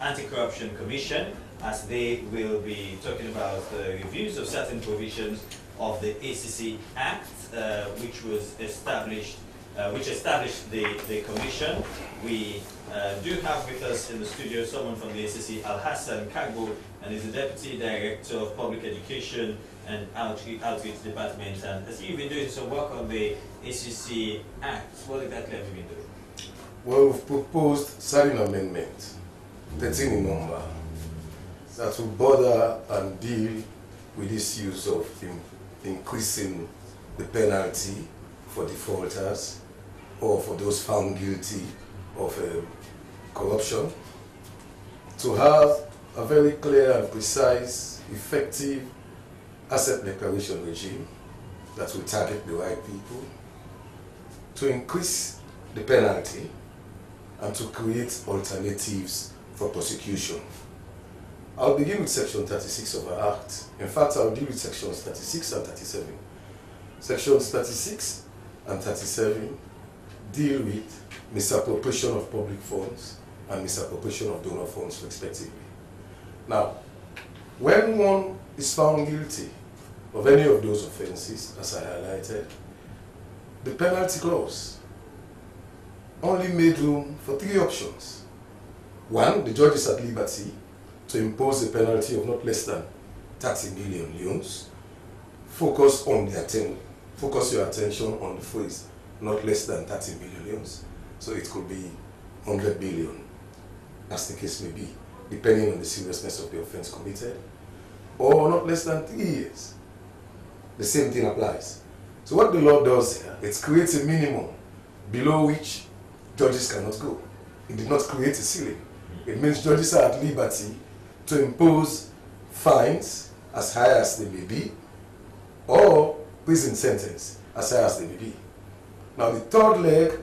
Anti-Corruption Commission, as they will be talking about the reviews of certain provisions of the ACC Act, which was established. Which established the commission. We do have with us in the studio someone from the ACC, Al Hassan Kagbo, and is the Deputy Director of Public Education and Outreach Department. And as you've been doing some work on the ACC Act, what exactly have you been doing? Well, we've proposed certain amendment, 13 in number, that will bother and deal with this use of increasing the penalty for defaulters or for those found guilty of corruption, to have a very clear and precise, effective asset declaration regime that will target the right people, to increase the penalty, and to create alternatives for prosecution. I'll begin with Section 36 of our Act. In fact, I'll deal with Sections 36 and 37. Sections 36 and 37 deal with misappropriation of public funds and misappropriation of donor funds, respectively. Now, when one is found guilty of any of those offenses, as I highlighted, the penalty clause only made room for 3 options. 1, the judge is at liberty to impose a penalty of not less than 30 million leones. Focus your attention on the phrase not less than 30 million leones. So it could be 100 billion, as the case may be, depending on the seriousness of the offense committed, or not less than 3 years. The same thing applies. So what the law does here, it creates a minimum below which judges cannot go. It did not create a ceiling. It means judges are at liberty to impose fines as high as they may be, or prison sentence as high as they may be. Now the third leg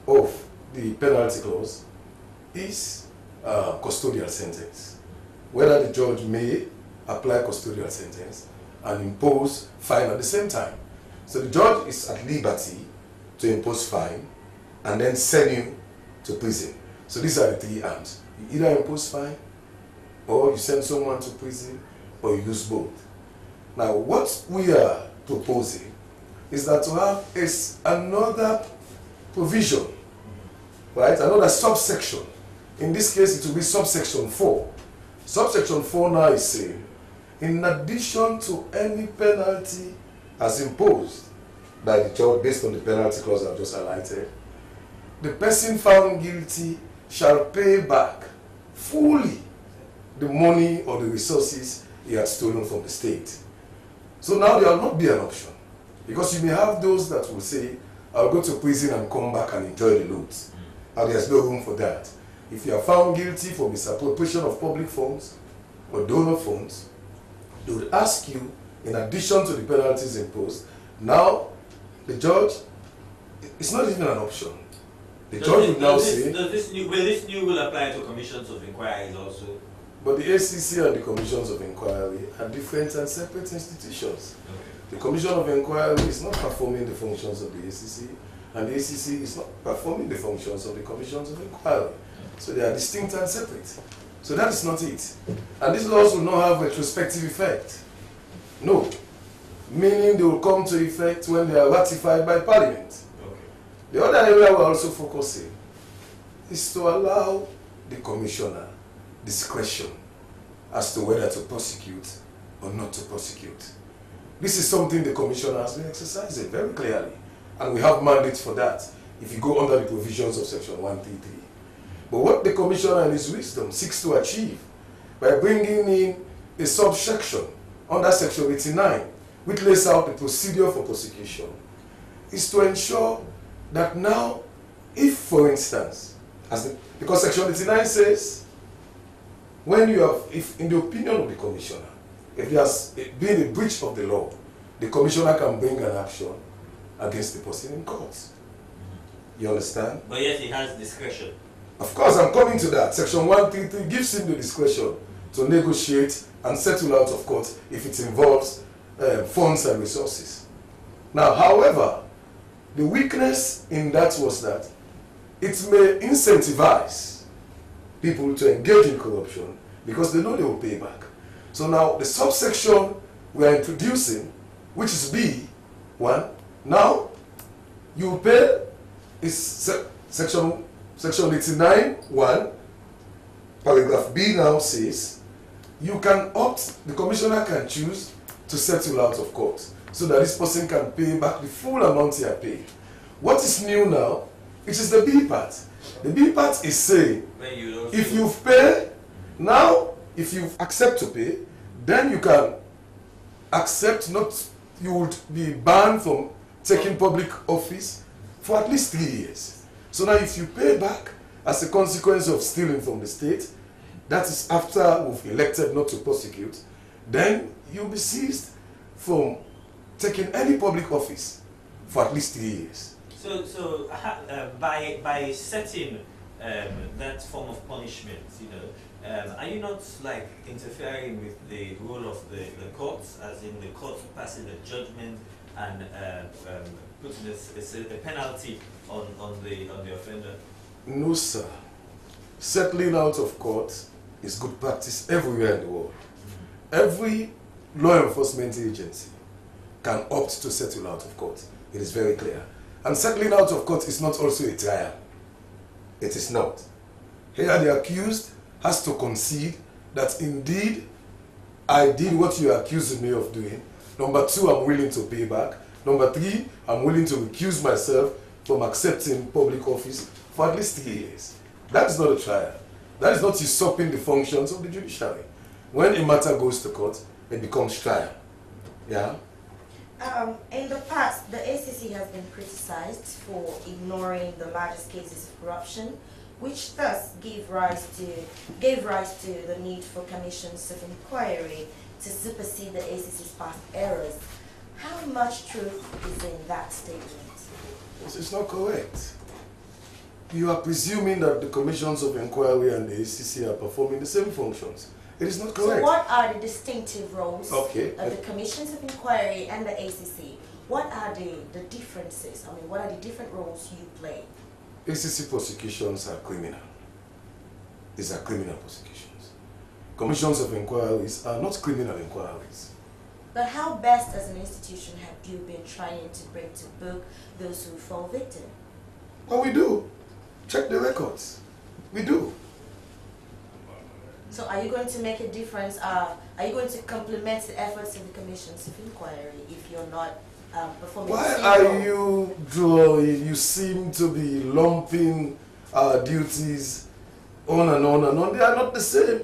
of the penalty clause is custodial sentence, whether the judge may apply custodial sentence and impose fine at the same time. So the judge is at liberty to impose fine and then send you to prison. So these are the 3 arms. You either impose fine, or you send someone to prison, or you use both. Now what we are proposing is that to have another provision, right? Another subsection. In this case, it will be subsection 4. Subsection 4 now is saying, in addition to any penalty as imposed by the judge based on the penalty clause I've just highlighted, the person found guilty shall pay back fully the money or the resources he had stolen from the state. So now there will not be an option, because you may have those that will say, I'll go to prison and come back and enjoy the loot. And there's no room for that. If you are found guilty for misappropriation of public funds or donor funds, they would ask you, in addition to the penalties imposed, now the judge, it's not even an option. The judge would now say... Will this new rule apply to commissions of inquiries also? But the ACC and the Commissions of Inquiry are different and separate institutions. The Commission of Inquiry is not performing the functions of the ACC, and the ACC is not performing the functions of the Commissions of Inquiry. So they are distinct and separate. So that is not it. And these laws will not have retrospective effect. No. Meaning they will come to effect when they are ratified by Parliament. The other area we are also focusing is to allow the Commissioner discretion as to whether to prosecute or not to prosecute. This is something the Commissioner has been exercising very clearly, and we have mandates for that if you go under the provisions of Section 133. But what the Commissioner in his wisdom seeks to achieve by bringing in a subsection under Section 89, which lays out the procedure for prosecution, is to ensure that now, if for instance, because Section 89 says, when you have, if in the opinion of the Commissioner, if there has been a breach of the law, the Commissioner can bring an action against the person in court. You understand? But yet he has discretion. Of course, I'm coming to that. Section 133 gives him the discretion to negotiate and settle out of court if it involves funds and resources. Now, however, the weakness in that was that it may incentivize people to engage in corruption because they know they will pay back. So now the subsection we are introducing, which is B1, now you pay, is section 89(1), paragraph B now says, you can opt, the Commissioner can choose to settle out of court so that this person can pay back the full amount he has paid. What is new now, it is the B part. The B part is saying, if you've paid, now, if you accept to pay, then you can accept not, you would be banned from taking public office for at least 3 years. So now if you pay back as a consequence of stealing from the state, that is after we've elected not to prosecute, then you'll be seized from taking any public office for at least 3 years. So by setting that form of punishment, you know, are you not like interfering with the role of the courts, as in the court passing a judgment and putting a penalty on the offender? No, sir. Settling out of court is good practice everywhere in the world. Every law enforcement agency can opt to settle out of court. It is very clear. And settling out of court is not also a trial. It is not. Here the accused has to concede that indeed I did what you are accusing me of doing. Number 2, I'm willing to pay back. Number 3, I'm willing to recuse myself from accepting public office for at least 3 years. That is not a trial. That is not usurping the functions of the judiciary. When a matter goes to court, it becomes trial. Yeah? In the past, the ACC has been criticized for ignoring the largest cases of corruption, which thus gave rise to the need for commissions of inquiry to supersede the ACC's past errors. How much truth is in that statement? It's not correct. You are presuming that the commissions of inquiry and the ACC are performing the same functions. It is not correct. So what are the distinctive roles of the commissions of inquiry and the ACC? What are the differences? I mean, what are the different roles you play? ACC prosecutions are criminal. These are criminal prosecutions. Commissions of inquiries are not criminal inquiries. But how best as an institution have you been trying to bring to book those who fall victim? Well, we do. Check the records. We do. So are you going to make a difference? Are you going to complement the efforts of the commissions of inquiry if you're not performing? Why are you drawing? You seem to be lumping our duties on and on and on. They are not the same.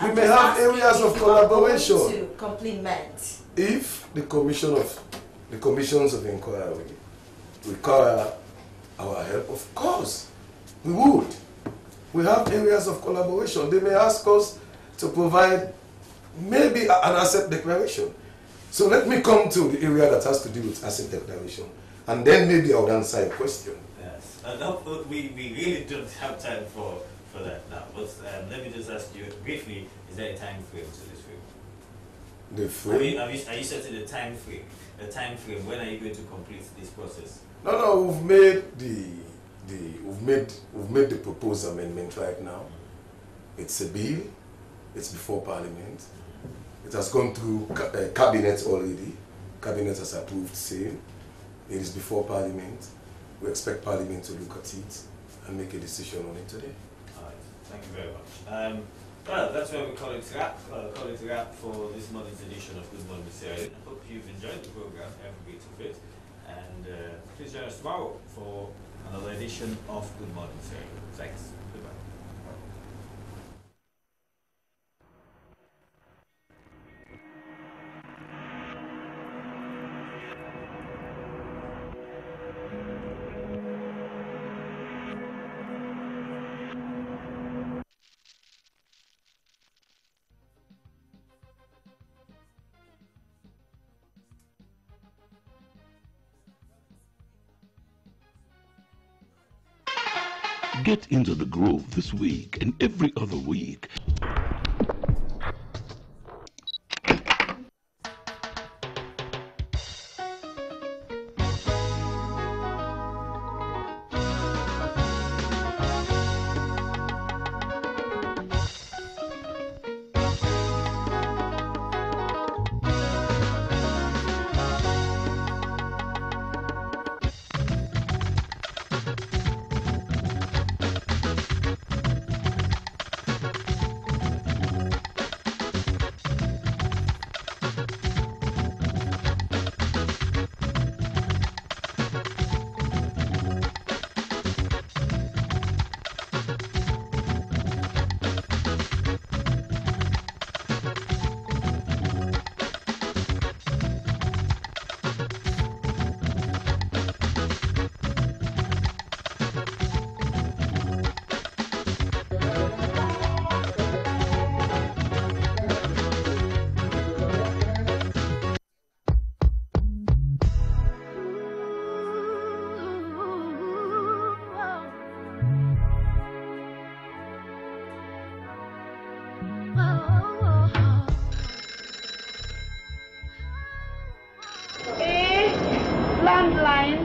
We may have areas of collaboration. To complement. If the commissions of inquiry require our help, of course, we would. We have areas of collaboration. They may ask us to provide maybe an asset declaration. So let me come to the area that has to do with asset declaration. And then maybe I would answer your question. Yes. We really don't have time for for that now. But let me just ask you briefly, is there a time frame to this film? The frame? Are you setting a time frame? A time frame, when are you going to complete this process? No, we've made we've made the proposed amendment right now. It's a bill, it's before Parliament. It has gone through Cabinet already. Cabinet has approved same. It is before Parliament. We expect Parliament to look at it and make a decision on it today. All right, thank you very much. Well, that's where we call it wrap. For this morning's edition of Good Morning Series. I hope you've enjoyed the program, every bit of it. And please join us tomorrow for another edition of Good Morning Series. Thanks. Goodbye. Get into the groove this week and every other week. Landline.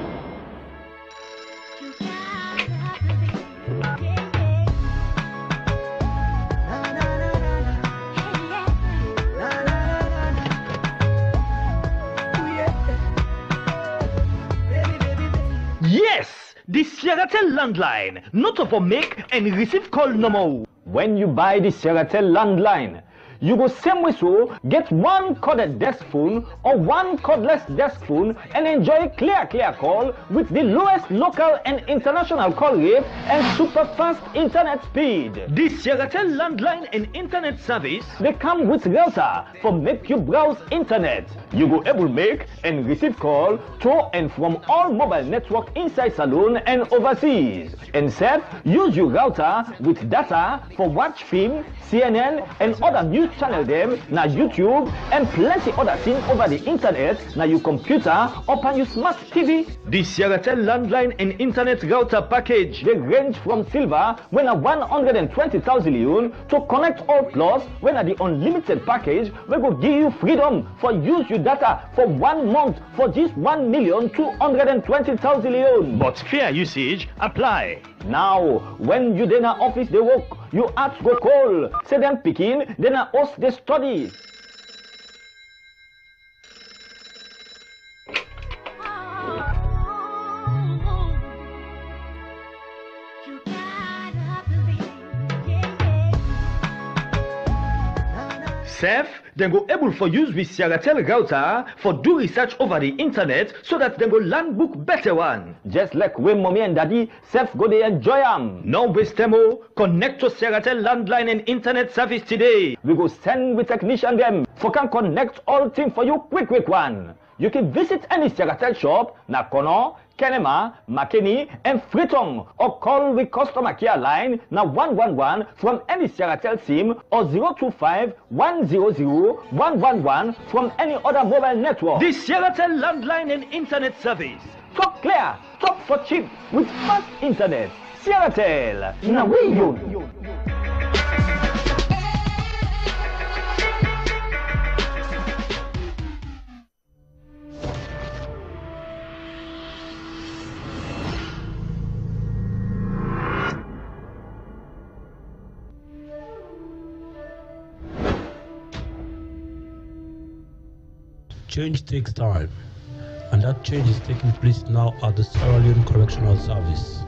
Yes, the Sierratel landline, not for make and receive call number. When you buy the Sierratel landline, you go same way so get one corded desk phone or one cordless desk phone and enjoy clear call with the lowest local and international call rate and super fast internet speed. The Sierratel landline and internet service, they come with router for make you browse internet. You go able make and receive call to and from all mobile network inside Salone and overseas. And set, use your router with data for watch film, CNN and other news channel them na YouTube and plenty other things over the internet na your computer or on your smart TV. The Sierratel landline and internet router package, they range from silver when a 120,000 leon to connect all plus when a the unlimited package we go give you freedom for use your data for 1 month for just 1,220,000 leon. But fair usage apply. Now, when you in a office they work, you ask go call, say them picking, then a host they study. Safe, then go able for use with Sierratel router for do research over the internet so that they go land book better one. Just like when mommy and daddy, Safe go they enjoy them. No waste demo, connect to Sierratel landline and internet service today. We go send with technician them for can connect all things for you quick one. You can visit any Sierratel shop, na Kono, Kenema, Makeni, and Freetong, or call the customer care line na 111 from any Sierratel SIM or 025-100-111 from any other mobile network. The Sierratel landline and internet service. Talk clear, talk for cheap with fast internet. Sierratel, na we you. Change takes time, and that change is taking place now at the Sierra Leone Correctional Service.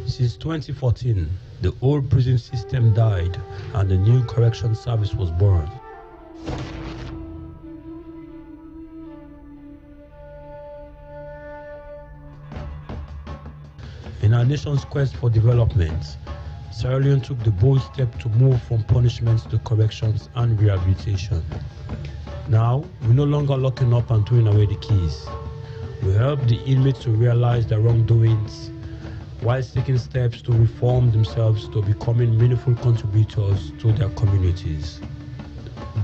Since 2014, the old prison system died and the new correction service was born. In our nation's quest for development, Sierra Leone took the bold step to move from punishments to corrections and rehabilitation. Now, we're no longer locking up and throwing away the keys. We help the inmates to realize their wrongdoings while taking steps to reform themselves to becoming meaningful contributors to their communities.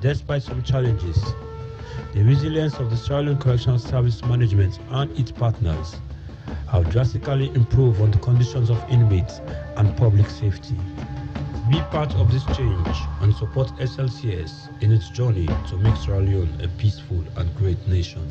Despite some challenges, the resilience of the Sierra Leone Correctional Service Management and its partners have drastically improved on the conditions of inmates and public safety. Be part of this change and support SLCS in its journey to make Sierra Leone a peaceful and great nation.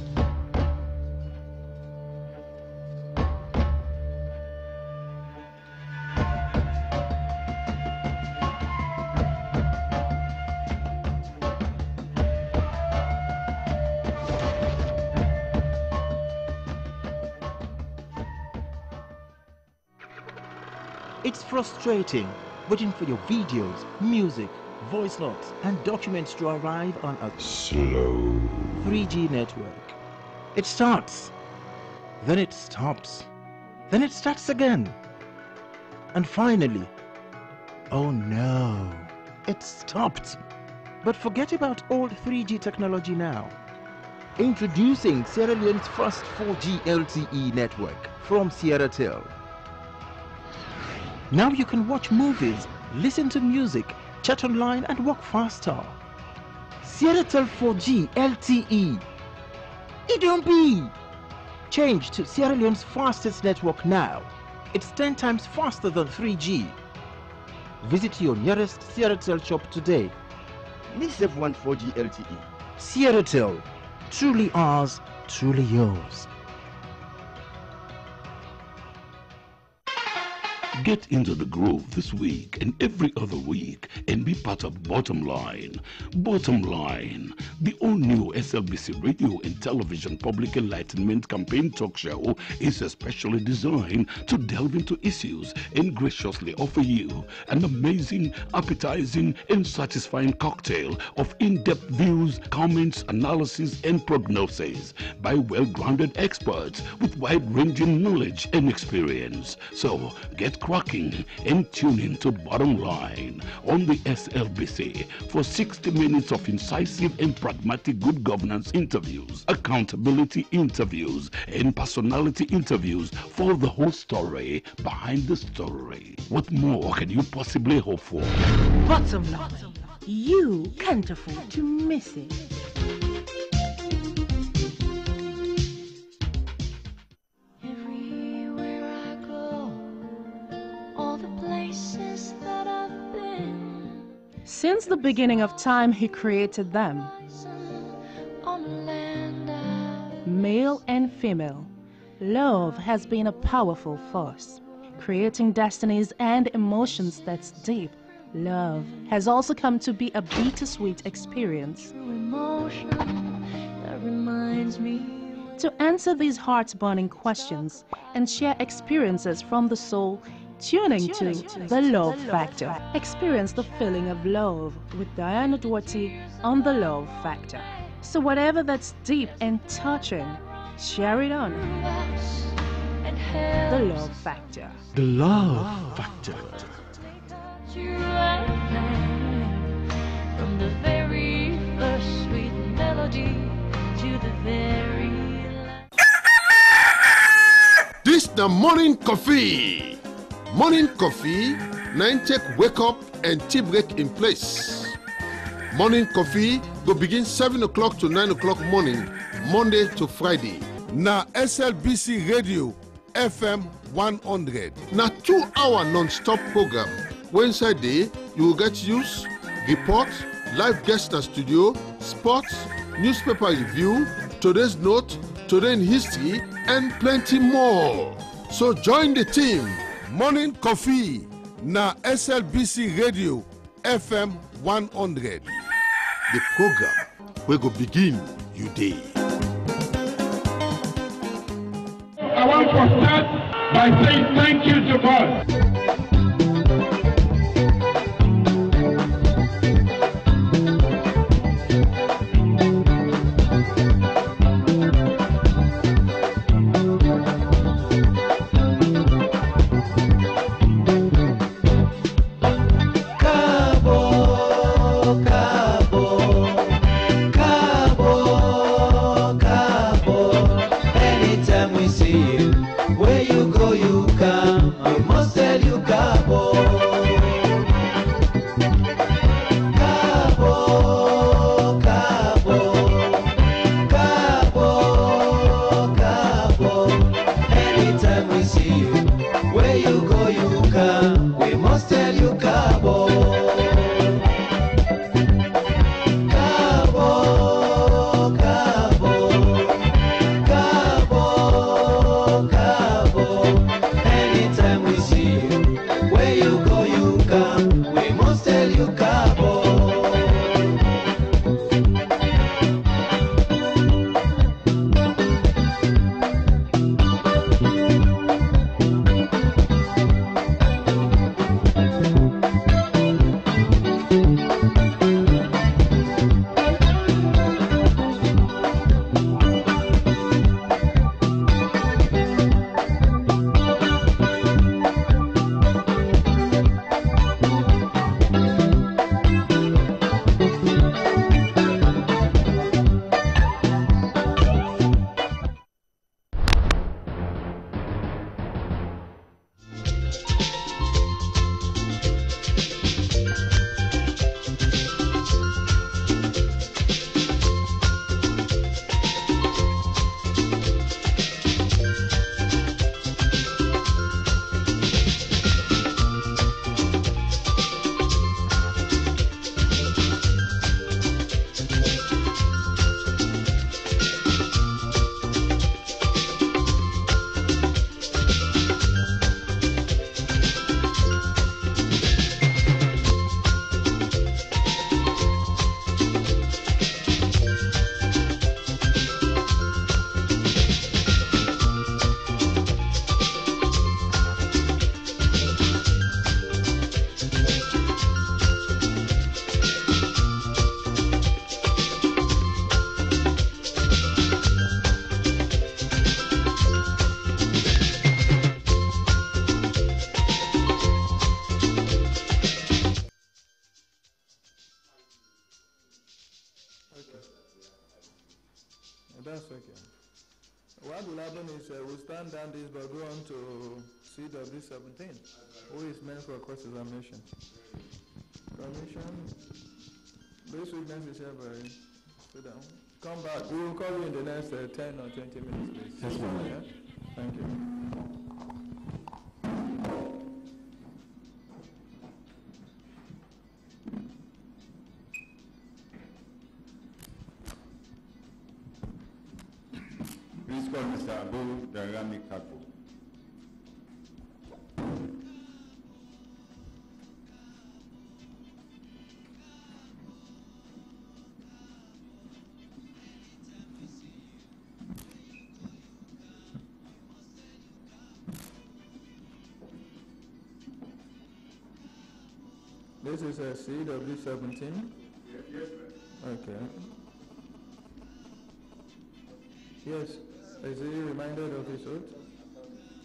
It's frustrating waiting for your videos, music, voice notes, and documents to arrive on a slow 3G network. It starts, then it stops, then it starts again. And finally, oh no, it stopped. But forget about old 3G technology now. Introducing Sierra Leone's first 4G LTE network from SierraTel. Now you can watch movies, listen to music, chat online and work faster. SierraTel 4G LTE. It don't be. Change to Sierra Leone's fastest network now. It's 10 times faster than 3G. Visit your nearest SierraTel shop today. Nisef want 4G LTE. SierraTel. Truly ours, truly yours. Get into the groove this week and every other week and be part of Bottom Line. Bottom Line, the all-new SLBC radio and television public enlightenment campaign talk show is especially designed to delve into issues and graciously offer you an amazing, appetizing, and satisfying cocktail of in-depth views, comments, analysis, and prognosis by well-grounded experts with wide-ranging knowledge and experience. So, get cracking and tune in to Bottom Line on the SLBC for 60 minutes of incisive and pragmatic good governance interviews, accountability interviews, and personality interviews for the whole story behind the story. What more can you possibly hope for? Bottom line, you can't afford to miss it. Since the beginning of time, he created them. Male and female, love has been a powerful force, creating destinies and emotions that's deep. Love has also come to be a bittersweet experience. To answer these heart-burning questions and share experiences from the soul, tune into The Love Factor. Experience the feeling of love with Diana Duarte on The Love Factor. So whatever that's deep and touching, share it on The Love Factor. The Love Factor. From the very first sweet melody to the very last. This the morning coffee. Morning coffee, 9 take wake up and tea break in place. Morning coffee go begin 7 o'clock to 9 o'clock morning, Monday to Friday. Na SLBC Radio FM 100. Na 2-hour non-stop program. Wednesday day, you will get news, report, live guest in studio, sports, newspaper review, today's note, today in history, and plenty more. So join the team. Morning coffee na SLBC Radio FM 100. The program will go begin you dey. I want to start by saying thank you to God. That's okay. What will happen is we'll stand down this but go on to CW17, who is meant for cross-examination. Commission, this witness is here, very. Sit down. Come back. We will call you in the next 10 or 20 minutes, please. Yes, ma'am. Yeah? Thank you. Please call Mr. Abu Darami Kako. This is a CW17? Yes, ma'am. Okay. Yes. Is he reminded of his oath?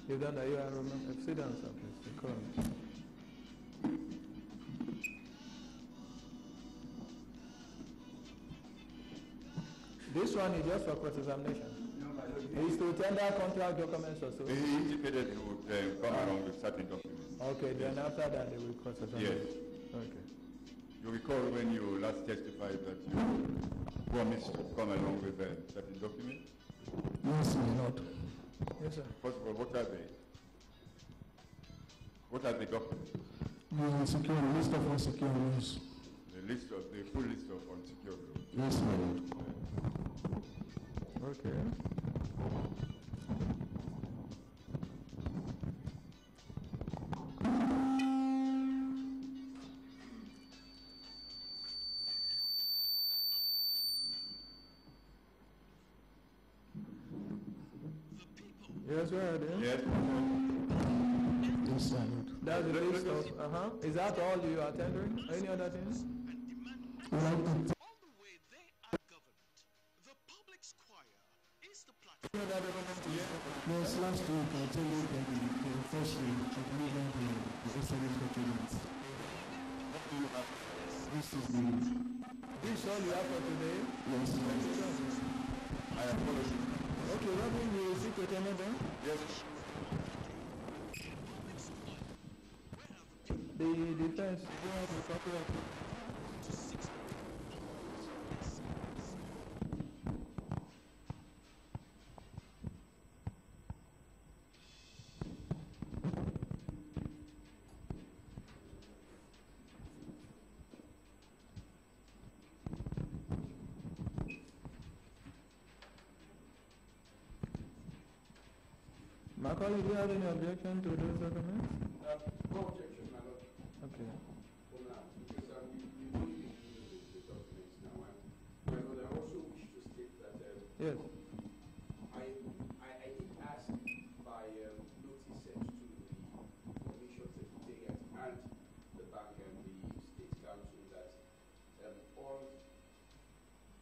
You've done that, you are remembered. Sit down, sir, please. Come on. This one is just for cross-examination. Is to tender contract documents or so? He indicated he would come around with certain documents. Okay, then after that they will cross-examine. Yes. Okay. You recall when you last testified that you promised to come along with certain documents? Yes, my lord. Yes, sir. First of all, what are they? What are the documents? Secure list of unsecured loans. The full list of unsecured loans. Yes, my lord. Okay. Yes, go ahead. Yes. That's the list of, Is that all you are tendering? Any other things? Yes, last week I told you that firstly, I delivered the SMS documents. This is all you have for today? Yes. I apologize. Okay, Robin, you will speak with another? Yes. The defense, you have a copy of My colleague, do you have any objection to those documents? No objection, my lord. Okay. For now, because we only need the documents now. My lord, I also wish to state that yes. I did ask by notice sent to the Commission Secretariat and the bank and the State Council that all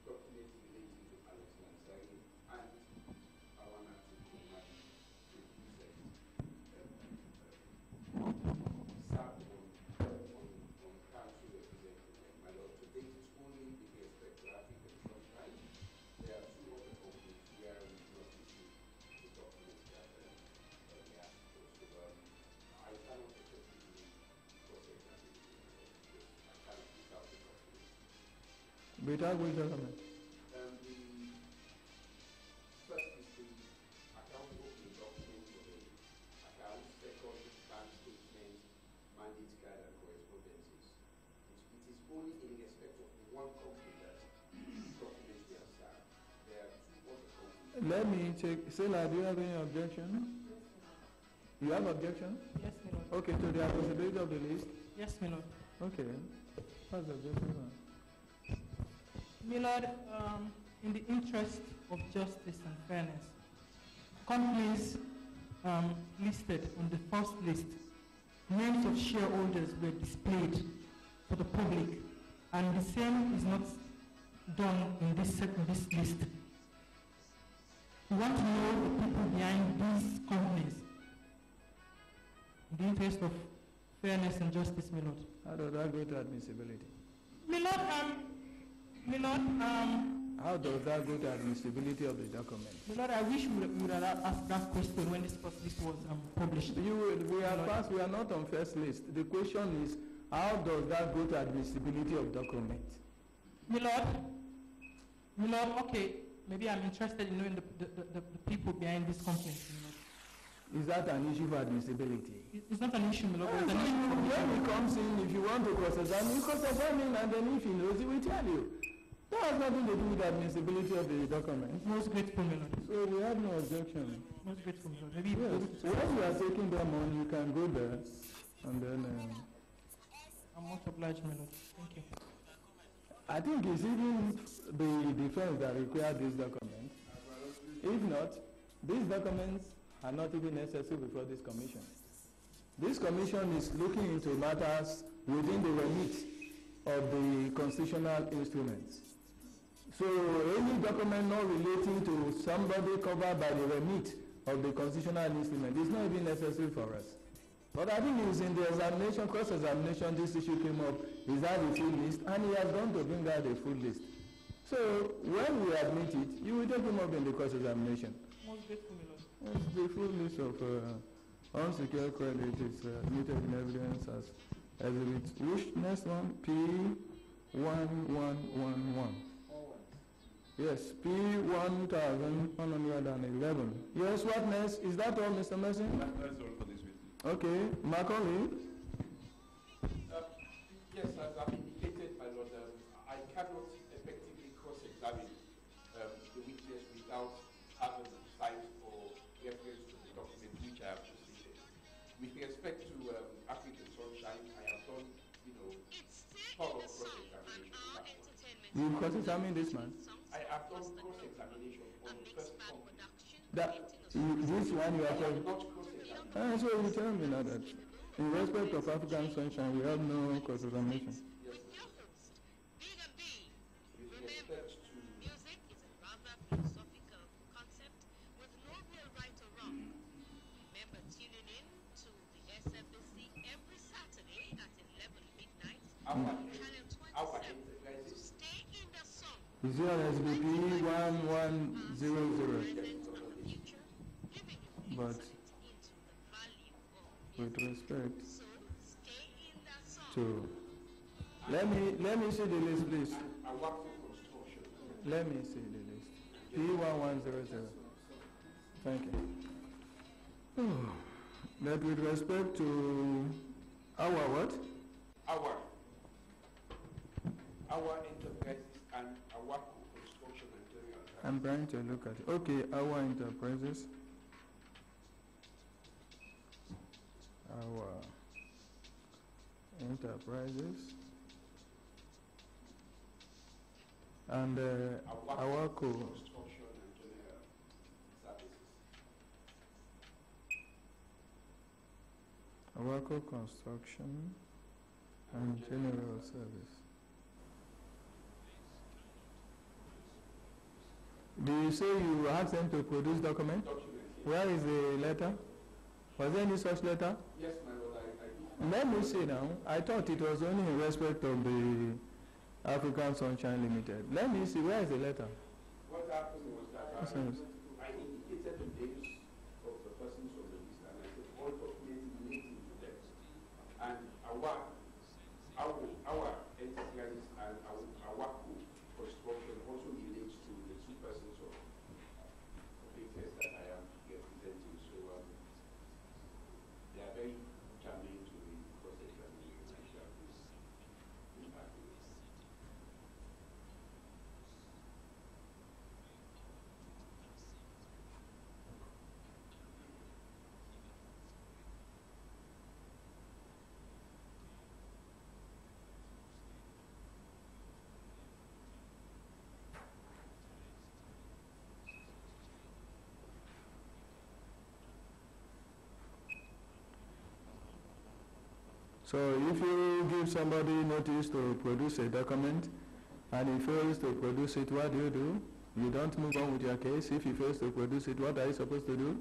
documents relating to Alex Lansari and our active command served on council representative. My lord, to date it's only with respect to African Sunshine. There are two other companies where we do not receive the documents that we asked for. So I cannot effectively process that because I cannot without the documents. Without which document? The first is the account opening document for the account, second bank statement, mandate card and correspondences. It is only in respect of one company that documents were served. There are two other companies. Let me check. Sela, do you have any objection? You have objection? Yes, my lord. Okay, to the accessibility of the list? Yes, my lord. Okay. What's the objection? My lord, in the interest of justice and fairness, companies listed on the first list, names of shareholders were displayed for the public, and the same is not done in this list. We want to know the people behind these companies in the interest of fairness and justice, my lord. How does that go to admissibility? My lord, how does that go to admissibility of the document? my lord, I wish we would have asked that question when this first list was published. We are not on first list. The question is, how does that go to admissibility of document? My lord, okay, maybe I'm interested in knowing the people behind this complaint. Is that an issue for admissibility? It's not an issue, my lord. It's an issue for when he comes in, if you want to cross-examine, you cross-examine, and then if he knows, he will tell you. That has nothing to do with the admissibility of the document. Most grateful, my lord. So we have no objection. Most grateful, my lord. Maybe yes. When you are taking them on, you can go there, and then... I'm much obliged, my lord. Thank you. I think it's even the defense that requires this document. If not, these documents are not even necessary before this commission. This commission is looking into matters within the remit of the constitutional instruments. So any document not relating to somebody covered by the remit of the constitutional instrument is not even necessary for us. But I think it's in the examination, cross-examination, this issue came up. Is that the full list? And he has gone to bring out the full list. So when we admit it, you will take him up in the cross-examination. Most grateful, my lord. Yes, the full list of unsecured credit is admitted in evidence as exhibit. Which next one? P1111. Yes, P1111. Yes, what next? Is that all, Mr. Mercy? That's all for this week. Okay, Macaulay. Yes, as I've indicated, my lord, I cannot effectively cross-examine the witness without having sight or reference to the document which I have proceeded. With respect to African Sunshine, I have done, thorough cross-examination. You cross-examine this man? I have done cross-examination on the first company. This one you are talking. So you tell me now that in respect of African sunshine, we have no cross-examination. Is it on SBP 1100? But with respect to, let me see the list, please. Let me see the list. P1100. Thank you. That with respect to our what? Our enterprises and our construction material. I'm trying to look at it. Okay, our enterprises. Our enterprises. And our construction and general services. Our construction and general service. Do you say you asked them to produce document? Where is the letter? Was there any such letter? Yes, my Lord, I do. Let me see now. I thought it was only in respect of the African Sunshine Limited. Let me see. Where is the letter? What happened was that I indicated the names of the persons on the list, and I said all documents relating to them. And our enterprise and our construction also relates to the two persons of pictures that I am representing. So they are very germane to the cross-examination and shall be impacted. So if you give somebody notice to produce a document and he fails to produce it, what do? You don't move on with your case. If he fails to produce it, what are you supposed to do?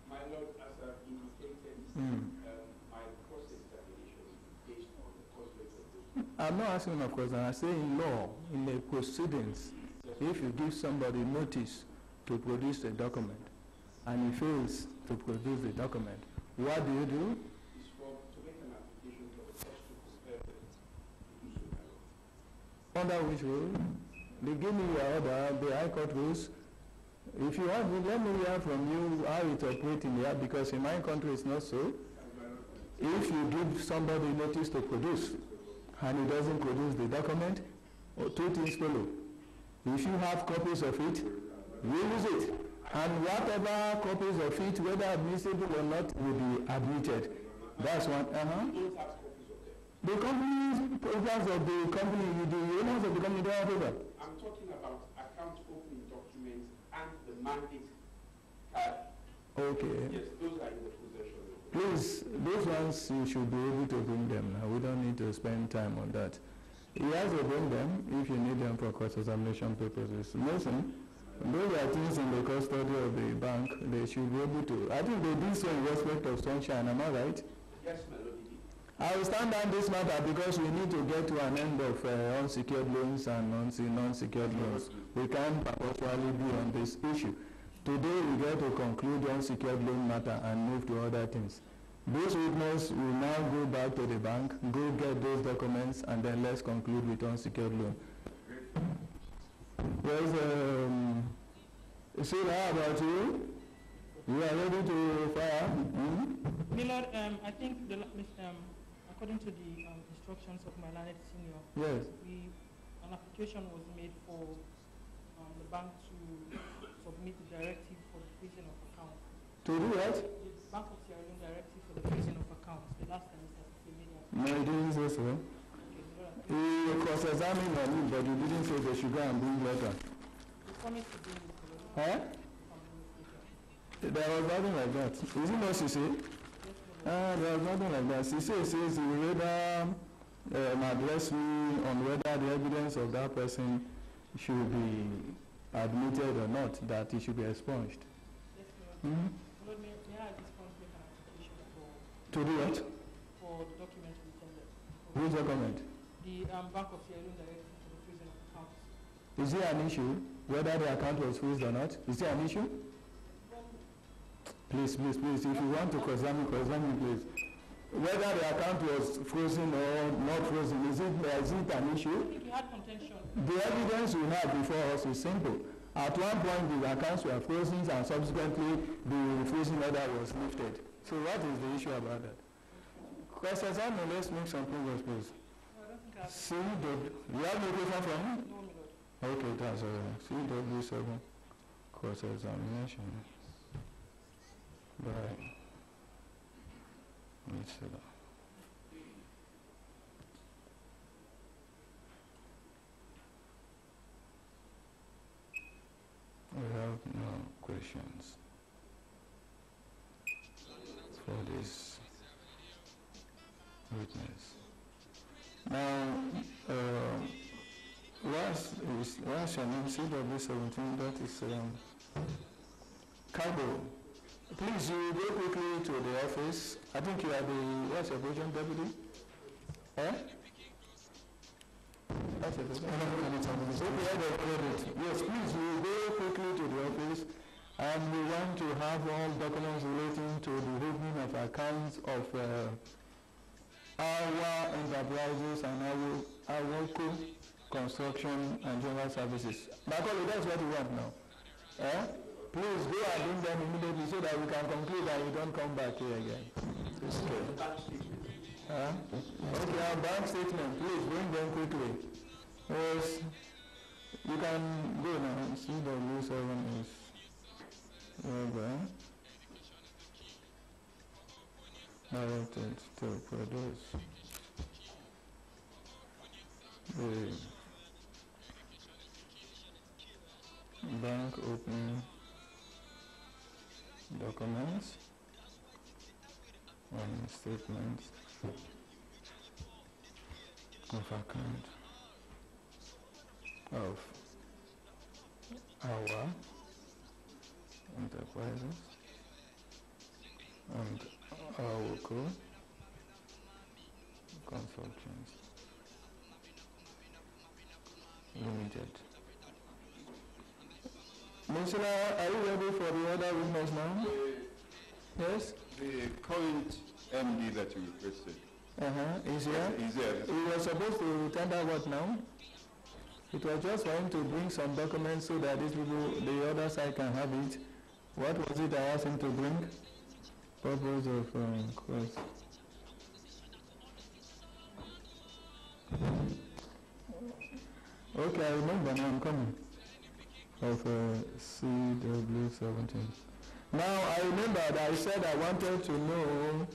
My Lord, as I've indicated, my cross-examination is based on the cause of those. I'm not asking of course, I'm saying in law, in the proceedings, if you give somebody notice to produce a document and he fails to produce the document, what do? Under which rule? They give me your order, the High Court rules. If you want, let me hear from you how it operates in there, because in my country it's not so. If you give somebody notice to produce and he doesn't produce the document, two things follow. If you have copies of it, we use it. And whatever copies of it, whether admissible or not, will be admitted. That's one. The company's programs of the company, the owners of the company don't have paper. I'm talking about account opening documents and the mandate card. Okay. Yes, those are in the possession of the Please, those ones you should be able to bring them now. We don't need to spend time on that. You have to bring them if you need them for cross-examination purposes. Listen, those are things in the custody of the bank. They should be able to. I think they did so in respect of Sunshine, am I right? Yes, my Lord. I will stand down this matter because we need to get to an end of unsecured loans and non-secured loans. We can't perpetually be on this issue. Today we get to conclude the unsecured loan matter and move to other things. This witness will now go back to the bank, go get those documents, and then let's conclude with unsecured loan. Yes, so how about you? You are ready to fire? Millard, I think according to the instructions of my learned senior, yes, an application was made for the bank to submit the directive for the freezing of accounts. To do what? The Bank of Sierra Leone directive for the freezing of accounts. The last time Mr. made No, he didn't say so. He cross-examined on it, but he didn't say they should go and bring letter. He promised to bring it. Huh? There was nothing like that. Is it not Sise? There was nothing like that. Sise says he will rather address me on whether the evidence of that person should be admitted or not, that it should be expunged. Yes, Mm-hmm. Lord, may I at this point make an application for... To do what? For the documents we tendered. Which document? The Bank of Sierra Leone directive for the freezing of accounts. Is there an issue whether the account was freezed or not? Is there an issue? Please, please, please, if you want to cross-examine, please. Whether the account was frozen or not frozen, is it an issue? If you had contention. The evidence we have before us is simple. At one point, the accounts were frozen and subsequently the freezing order was lifted. So what is the issue about that? Cross-examine, let's make some progress, please. See, you have no question from me? No, my lord. Okay, that's all right. CW7 cross-examination. Right. Let's see that. We have no questions for this witness. Now, what's your name? CW17, that is Cargo. Please, you go quickly to the office. I think you are the, what's your position, deputy? Eh? That's your position. Yes, please, you go quickly to the office, and we want to have all documents relating to the opening of accounts of our enterprises and our construction and general services. Macaulay, that's what we want now. Eh? Please go and bring them immediately so that we can conclude that we don't come back here again. Okay, our bank statement, please bring them quickly. Yes, you can go now. CW7 is over. Directed to produce the bank opening documents and statements of account of our enterprises and our consultants limited. Mr. Are you ready for the other witness now? Yes? The current MD that you requested. Is here? Is there? He was supposed to tender what now? It was just for him to bring some documents so that these people, the other side can have it. What was it I asked him to bring? Purpose of course. Okay, I remember now, I'm coming. Of CW17. Now I remember that I said I wanted to know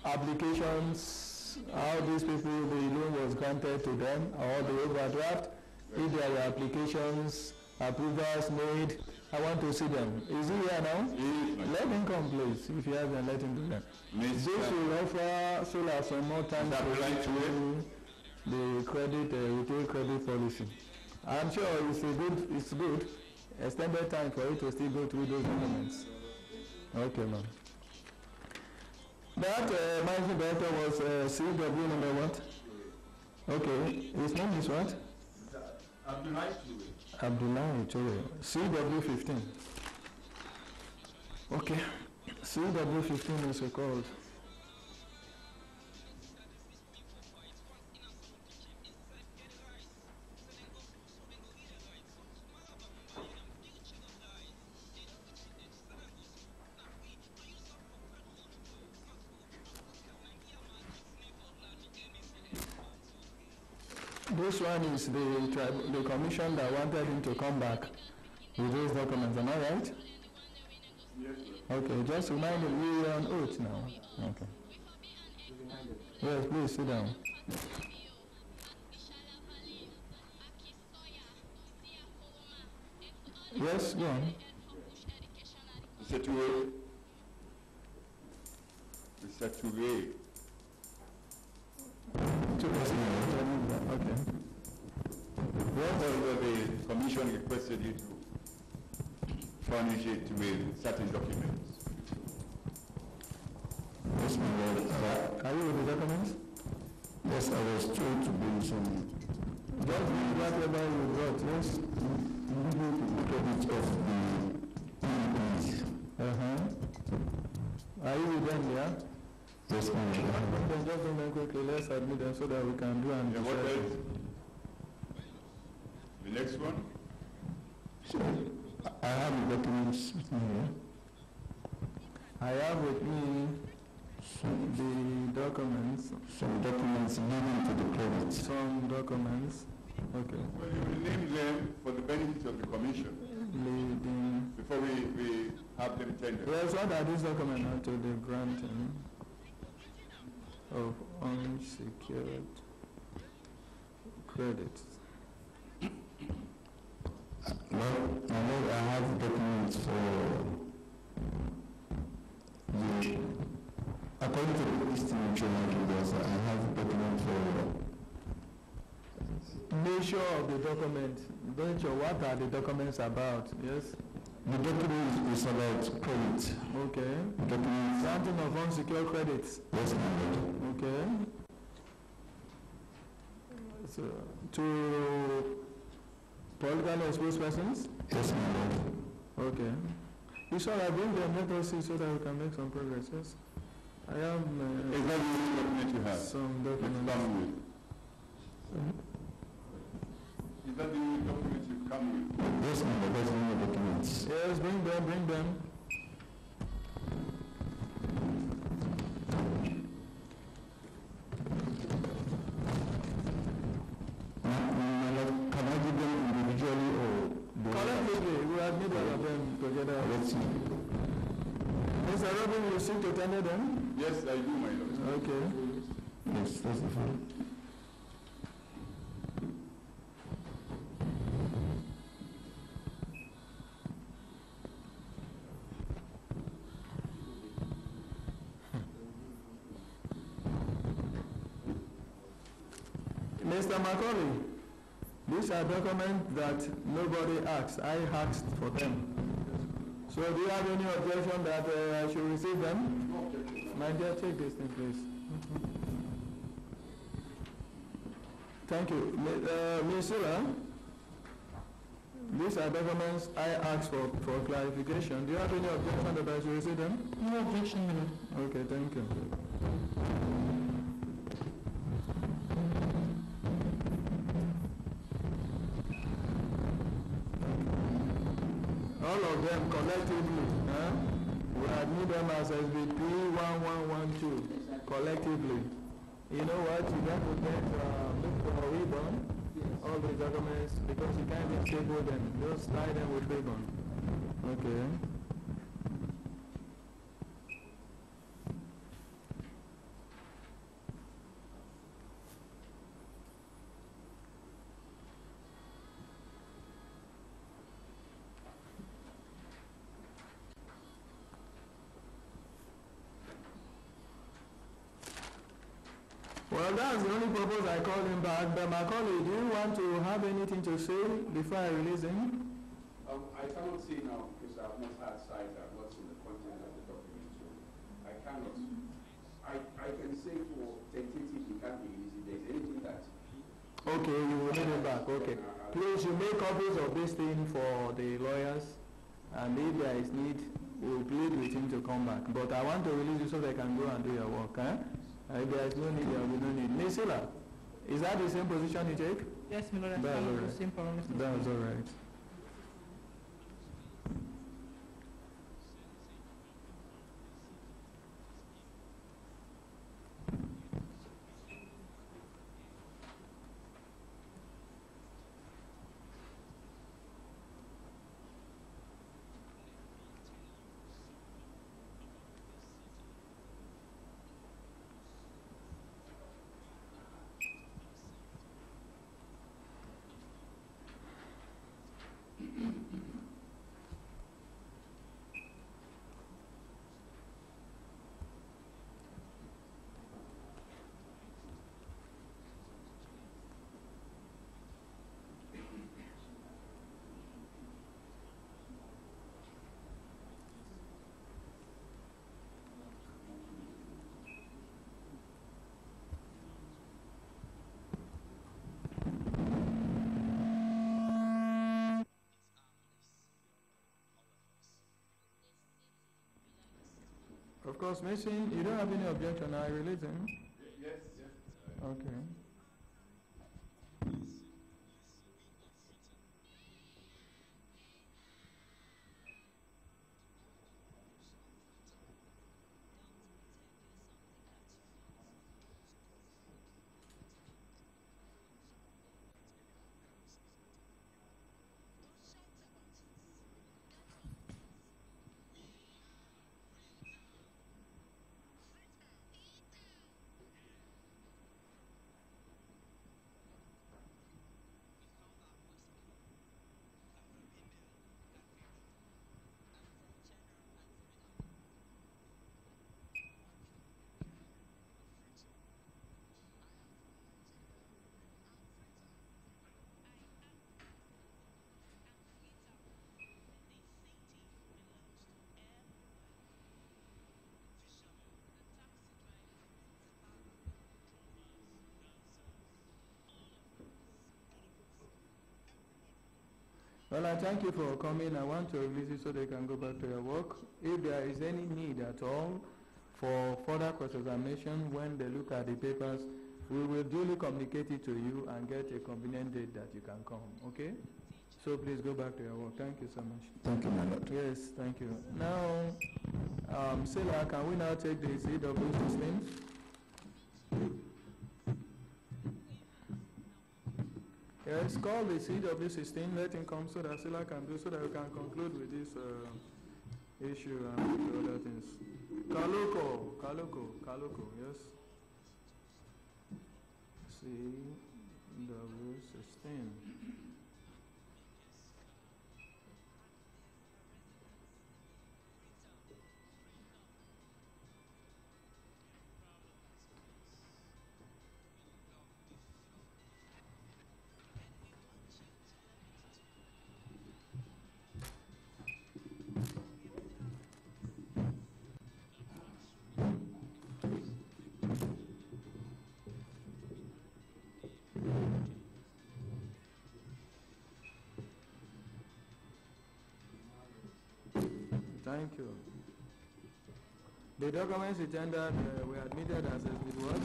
applications, how these people, the loan was granted to them, or the overdraft, if there were applications, approvals made. I want to see them. Is he here now? Let him come, please. If you have them, let him do that. This will offer so as some more time to the credit, retail credit policy. I'm sure it's good. Extended time for you to still go through those documents. Okay, ma'am. That managing director was CW number what? Okay, his name is what? Abdullahi Toure. CW15. Okay, CW15 is recalled. This one is the commission that wanted him to come back with those documents. Am I right? Yes, sir. Okay, just remind him we are on oath now. Okay. Yes, please sit down. Yes, go on. Mr. Toure. Mr. Toure. Okay. Although the commission requested you to furnish it with certain documents. Yes, my lord. Are you with the documents? Yes, I was told to bring some. Just bring whatever you brought, yes? Credit of the companies. Are you with them, yeah? Yes, my lord. Then just bring them quickly. Let's admit them so that we can do an what the next one? So, I have the documents with me here. I have with me the documents. Some documents leading to the credit. Some documents. Okay. Well, you will name them for the benefit of the commission. Leading. Before we have them tendered. Yes, what are these documents to the granting of unsecured credit? Well, I have documents for the, according to the listing leaders, I have documents for nature of the document. Nature, what are the documents about? Yes? The document is about credit. Okay. Document. Something of unsecured credits. Yes, ma'am. Okay. So, to politically exposed persons? Yes, ma'am. Okay. You shall bring them, let us see so that we can make some progress, yes? I have is that the document you have? Some documents. Is that the document you come with? Yes, ma'am, that's the documents. Yes, bring them, bring them. Can I give them individually or collectively? We admit all of them together. Let's see. Mr. Robin, you seem to tender them? Yes, I do, my lord. Okay. Yes, that's the fine. Mr. Macaulay, these are documents that nobody asked. I asked for them. So do you have any objection that I should receive them? No objection. My dear, take this thing, please. Thank you. Ms. Sula, these are documents I asked for clarification. Do you have any objection that I should receive them? No objection, madam. Okay, thank you. All of them collectively, we admit them as SBP 1112 collectively. You know what? You got to look for a ribbon, all the documents, because you can't just staple them. Just tie them with ribbon. Okay. Well, that's the only purpose I called him back. But Macaulay, do you want to have anything to say before I release him? I cannot say now because I have not had sight. I have not seen the content of the document. So I cannot. I can say for tentatively can't be released. If there's anything that... Okay, you will need it back. Okay. Please, you make copies of this thing for the lawyers. And if there is need, we'll plead with him to come back. But I want to release you so they can go and do your work. If there is no need, there will be no need. Ms. Sila, is that the same position you take? Yes, my lord, that's all right. the same parameters. That's all right. Of course, Mason, you don't have any objection. I release him. Yes. Okay. Well, I thank you for coming. I want to release you so they can go back to their work. If there is any need at all for further cross-examination when they look at the papers, we will duly communicate it to you and get a convenient date that you can come, okay? So please go back to your work. Thank you so much. Thank you, my lord. Yes, thank you. Now, Sila, can we now take the CW system? Yes, call the CW16, let him come so that Sila can do, so that we can conclude with this issue and the other things. Kaluko, yes. CW16. Thank you. The documents you tendered were admitted as with what?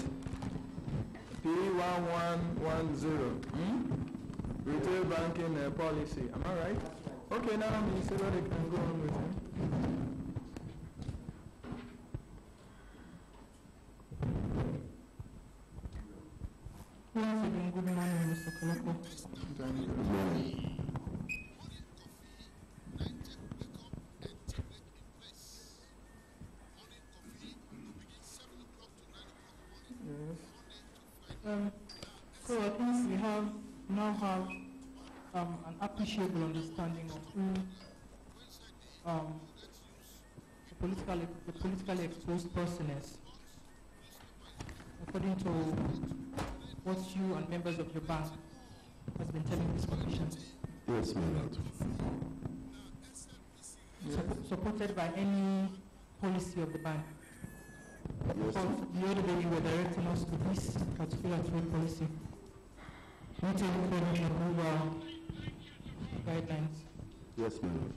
P1110. Retail banking policy. Am I right? Okay, now Mr. Roddick can go on with him. Once again, good morning, Mr. Koloko. Thank you. Good morning. So I think we now have an appreciable understanding of who the politically exposed person is, according to what you and members of your bank has been telling this commission. Yes, my lord. Supported by any policy of the bank. Yes. Because the other day you were directing us to this particular trade policy, not any credit approval guidelines. Yes, my lord.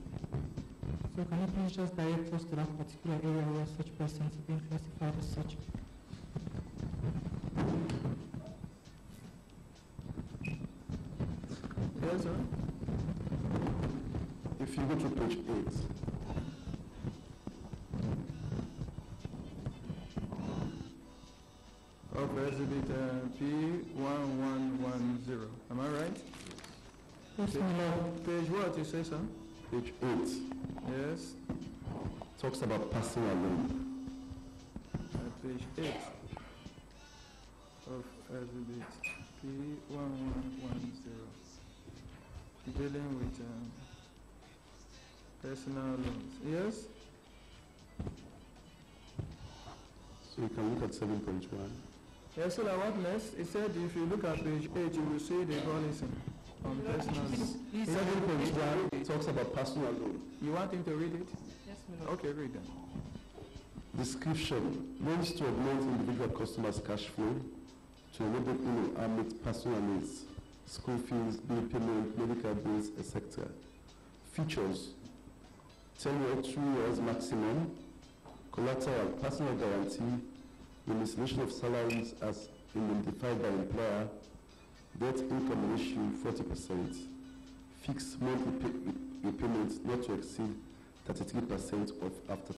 So can you please just direct us to that particular area where such persons are being classified as such? Yes, sir. If you go to page 8, of exhibit P1110. Am I right? Yes, my lord. Page what you say, sir? Page 8. Yes. Talks about passing along. Page 8 of exhibit P1110. Dealing with personal loans. Yes? So you can look at 7.1. Yes, so what next? It said if you look at page 8, you will see the policy on personal loans. 7.1 talks about personal loan. You want him to read it? Yes, my lord. Okay, read them. Description: loans to augment individual customers' cash flow to enable them to meet personal needs, school fees, bill payment, medical bills, etc. Features: tenure 2 years maximum, collateral, personal guarantee, remuneration of salaries as identified by employer, debt income ratio 40%, fixed monthly repayment not to exceed 33% of after